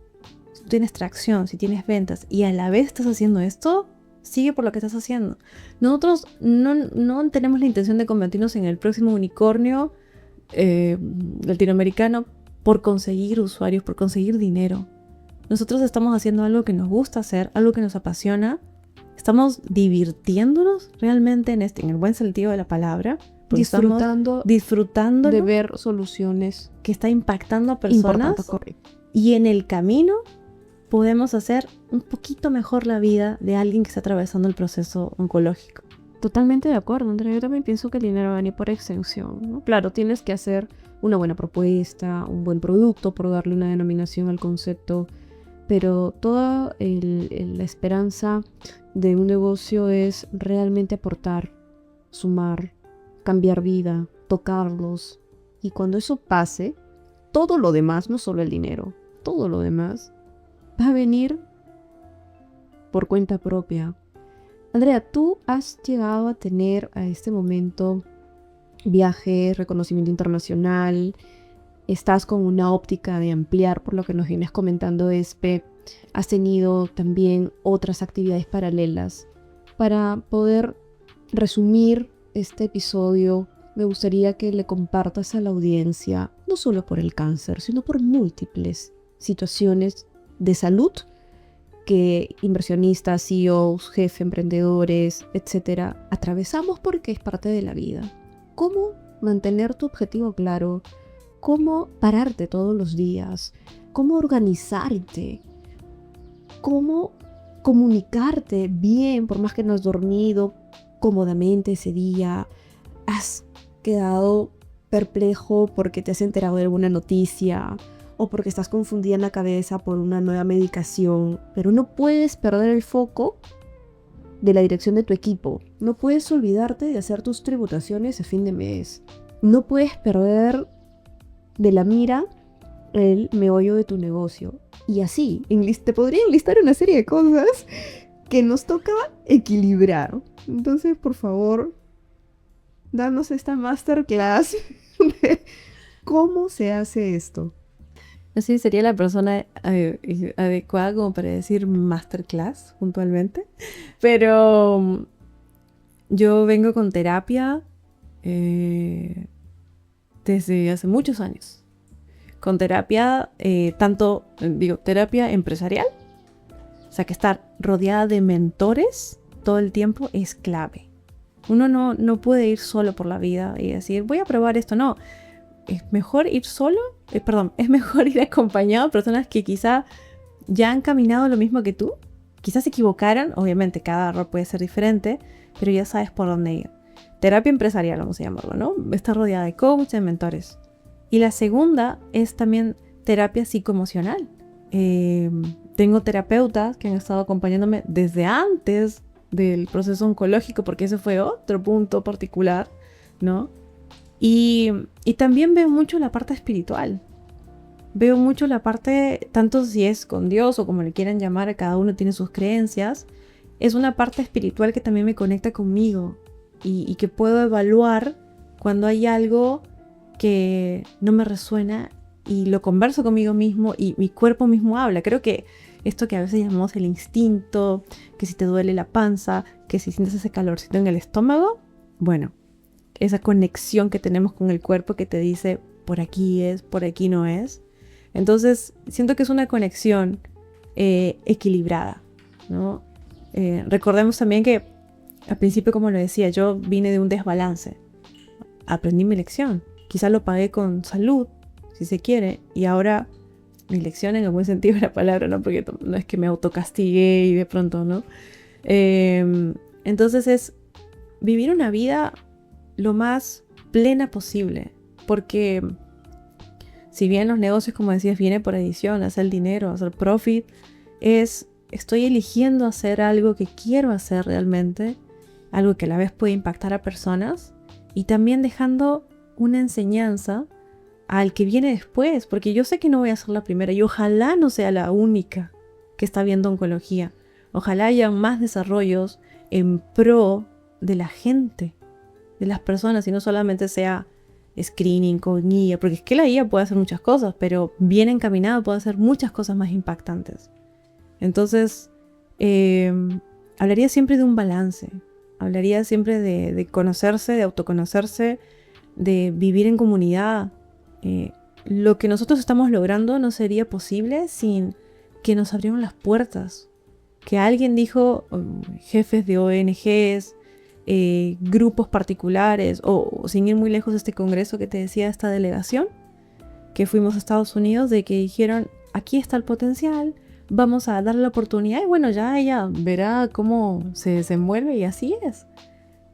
si tú tienes tracción, si tienes ventas y a la vez estás haciendo esto, sigue por lo que estás haciendo. Nosotros no tenemos la intención de convertirnos en el próximo unicornio latinoamericano por conseguir usuarios, por conseguir dinero. Nosotros estamos haciendo algo que nos gusta hacer, algo que nos apasiona. Estamos divirtiéndonos realmente en el buen sentido de la palabra. Disfrutando de ver soluciones que está impactando a personas. Y en el camino podemos hacer un poquito mejor la vida de alguien que está atravesando el proceso oncológico. Totalmente de acuerdo, Andrea. Yo también pienso que el dinero va a venir por extensión, ¿no? Claro, tienes que hacer una buena propuesta, un buen producto, por darle una denominación al concepto, pero toda la esperanza de un negocio es realmente aportar, sumar, cambiar vida, tocarlos. Y cuando eso pase, todo lo demás, no solo el dinero, todo lo demás va a venir por cuenta propia. Andrea, tú has llegado a tener a este momento viajes, reconocimiento internacional, estás con una óptica de ampliar, por lo que nos vienes comentando, ESPE. Has tenido también otras actividades paralelas. Para poder resumir este episodio, me gustaría que le compartas a la audiencia, no solo por el cáncer, sino por múltiples situaciones de salud que inversionistas, CEOs, jefes, emprendedores, etcétera, atravesamos porque es parte de la vida. ¿Cómo mantener tu objetivo claro? ¿Cómo pararte todos los días? ¿Cómo organizarte? ¿Cómo comunicarte bien, por más que no has dormido cómodamente ese día? ¿Has quedado perplejo porque te has enterado de alguna noticia o porque estás confundida en la cabeza por una nueva medicación? Pero no puedes perder el foco de la dirección de tu equipo. No puedes olvidarte de hacer tus tributaciones a fin de mes. No puedes perder de la mira el meollo de tu negocio. Y así, te podría enlistar una serie de cosas que nos toca equilibrar. Entonces, por favor, danos esta masterclass de cómo se hace esto. No sé si sería la persona adecuada como para decir masterclass puntualmente, pero yo vengo con terapia desde hace muchos años. Con terapia, terapia empresarial. O sea, que estar rodeada de mentores todo el tiempo es clave. Uno no puede ir solo por la vida y decir, voy a probar esto. No, es mejor ir solo, es mejor ir acompañado de personas que quizá ya han caminado lo mismo que tú. Quizás se equivocaron, obviamente cada error puede ser diferente, pero ya sabes por dónde ir. Terapia empresarial, vamos a llamarlo, ¿no? Estar rodeada de coaches, de mentores. Y la segunda es también terapia psicoemocional. Tengo terapeutas que han estado acompañándome desde antes del proceso oncológico, porque ese fue otro punto particular, ¿no? Y también veo mucho la parte espiritual. Veo mucho la parte, tanto si es con Dios o como le quieran llamar, cada uno tiene sus creencias. es una parte espiritual que también me conecta conmigo y que puedo evaluar cuando hay algo que no me resuena y lo converso conmigo mismo y mi cuerpo mismo habla. Creo que esto que a veces llamamos el instinto, que si te duele la panza, que si sientes ese calorcito en el estómago, bueno, esa conexión que tenemos con el cuerpo que te dice por aquí es, por aquí no es. Entonces siento que es una conexión equilibrada, ¿no? Recordemos también que al principio, como lo decía, yo vine de un desbalance. Aprendí mi lección. Quizá lo pagué con salud, si se quiere, y ahora mi lección en el buen sentido de la palabra, ¿no? Porque no es que me autocastigué y de pronto, ¿no? Entonces es vivir una vida lo más plena posible, porque si bien los negocios, como decías, viene por edición, hacer dinero, hacer profit, estoy eligiendo hacer algo que quiero hacer realmente, algo que a la vez puede impactar a personas y también dejando una enseñanza al que viene después, porque yo sé que no voy a ser la primera y ojalá no sea la única que está viendo oncología. Ojalá haya más desarrollos en pro de la gente, de las personas, y no solamente sea screening con guía, porque es que la guía puede hacer muchas cosas, pero bien encaminada puede hacer muchas cosas más impactantes. Entonces, hablaría siempre de un balance, hablaría siempre de conocerse, de autoconocerse, de vivir en comunidad. Lo que nosotros estamos logrando no sería posible sin que nos abrieron las puertas, que alguien dijo, jefes de ONGs, grupos particulares, o sin ir muy lejos este congreso que te decía, esta delegación, que fuimos a Estados Unidos, de que dijeron, aquí está el potencial, vamos a darle la oportunidad, y bueno, ya ella verá cómo se desenvuelve, y así es.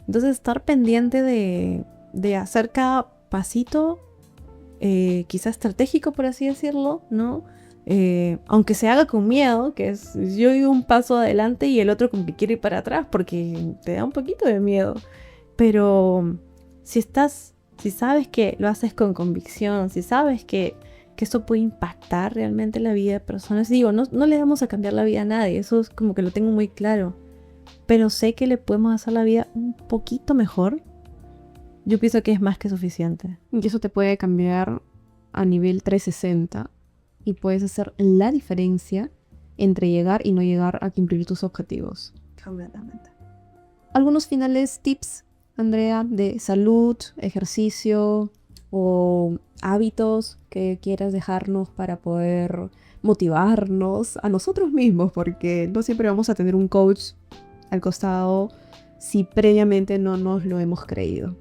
Entonces estar pendiente de hacer cada pasito, quizá estratégico, por así decirlo, ¿no? Aunque se haga con miedo, que es yo doy un paso adelante y el otro como que quiere ir para atrás porque te da un poquito de miedo, pero si sabes que lo haces con convicción, si sabes que esto puede impactar realmente la vida de personas, digo, no le vamos a cambiar la vida a nadie, eso es como que lo tengo muy claro, pero sé que le podemos hacer la vida un poquito mejor. Yo pienso que es más que suficiente. Y eso te puede cambiar a nivel 360 y puedes hacer la diferencia entre llegar y no llegar a cumplir tus objetivos. Completamente. Algunos finales tips, Andrea, de salud, ejercicio o hábitos que quieras dejarnos para poder motivarnos a nosotros mismos, porque no siempre vamos a tener un coach al costado si previamente no nos lo hemos creído.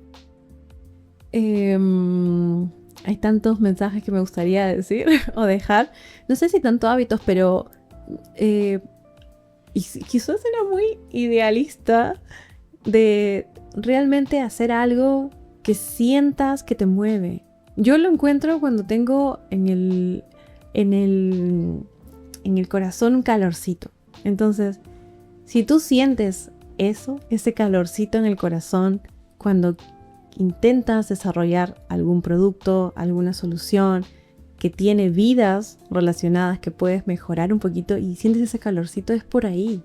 Hay tantos mensajes que me gustaría decir o dejar. No sé si tanto hábitos, pero y quizás era muy idealista de realmente hacer algo que sientas que te mueve. Yo lo encuentro cuando tengo en el corazón un calorcito. Entonces, si tú sientes eso, ese calorcito en el corazón cuando intentas desarrollar algún producto, alguna solución que tiene vidas relacionadas que puedes mejorar un poquito y sientes ese calorcito, es por ahí.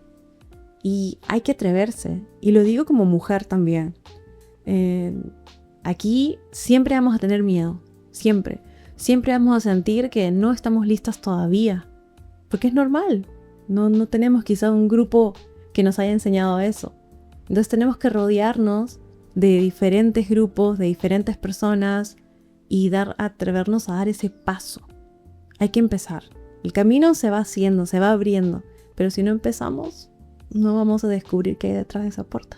Y hay que atreverse. Y lo digo como mujer también. Aquí siempre vamos a tener miedo. Siempre. Siempre vamos a sentir que no estamos listas todavía. Porque es normal. No tenemos quizá un grupo que nos haya enseñado eso. Entonces tenemos que rodearnos de diferentes grupos, de diferentes personas y atrevernos a dar ese paso. Hay que empezar. El camino se va haciendo, se va abriendo, pero si no empezamos, no vamos a descubrir qué hay detrás de esa puerta.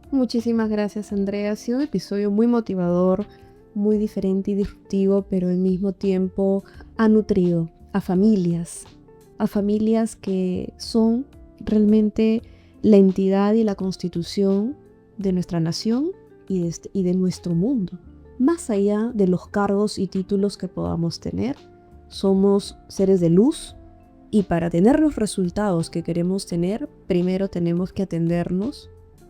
Muchísimas gracias, Andrea. Ha sido un episodio muy motivador, muy diferente y disruptivo, pero al mismo tiempo ha nutrido a familias que son realmente la entidad y la constitución de nuestra nación y de nuestro mundo. Más allá de los cargos y títulos que podamos tener, somos seres de luz y para tener los resultados que queremos tener, primero tenemos que atendernos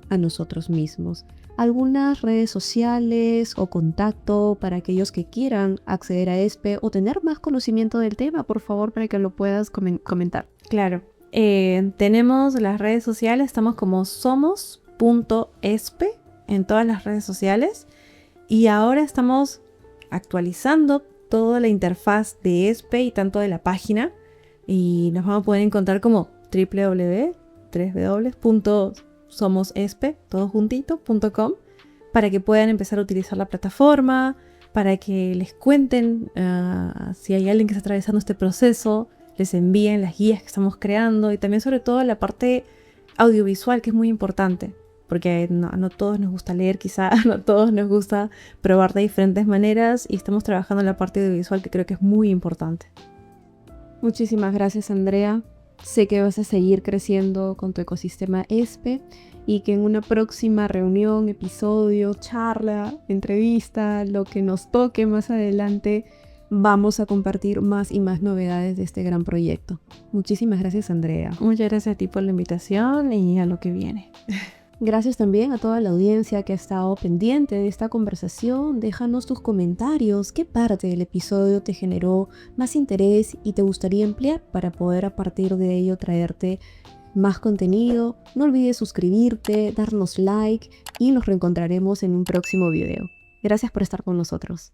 a nosotros mismos. Algunas redes sociales o contacto para aquellos que quieran acceder a ESPE o tener más conocimiento del tema, por favor, para que lo puedas comentar. Claro. Tenemos las redes sociales, estamos como somos.espe en todas las redes sociales. Y ahora estamos actualizando toda la interfaz de ESPE y tanto de la página. Y nos vamos a poder encontrar como www.somosespe.com para que puedan empezar a utilizar la plataforma, para que les cuenten si hay alguien que está atravesando este proceso, les envíen las guías que estamos creando y también sobre todo la parte audiovisual, que es muy importante. Porque no todos nos gusta leer, quizá no todos nos gusta probar de diferentes maneras y estamos trabajando en la parte audiovisual que creo que es muy importante. Muchísimas gracias, Andrea. Sé que vas a seguir creciendo con tu ecosistema ESPE y que en una próxima reunión, episodio, charla, entrevista, lo que nos toque más adelante, vamos a compartir más y más novedades de este gran proyecto. Muchísimas gracias, Andrea. Muchas gracias a ti por la invitación y a lo que viene. Gracias también a toda la audiencia que ha estado pendiente de esta conversación. Déjanos tus comentarios. ¿Qué parte del episodio te generó más interés y te gustaría emplear para poder a partir de ello traerte más contenido? No olvides suscribirte, darnos like y nos reencontraremos en un próximo video. Gracias por estar con nosotros.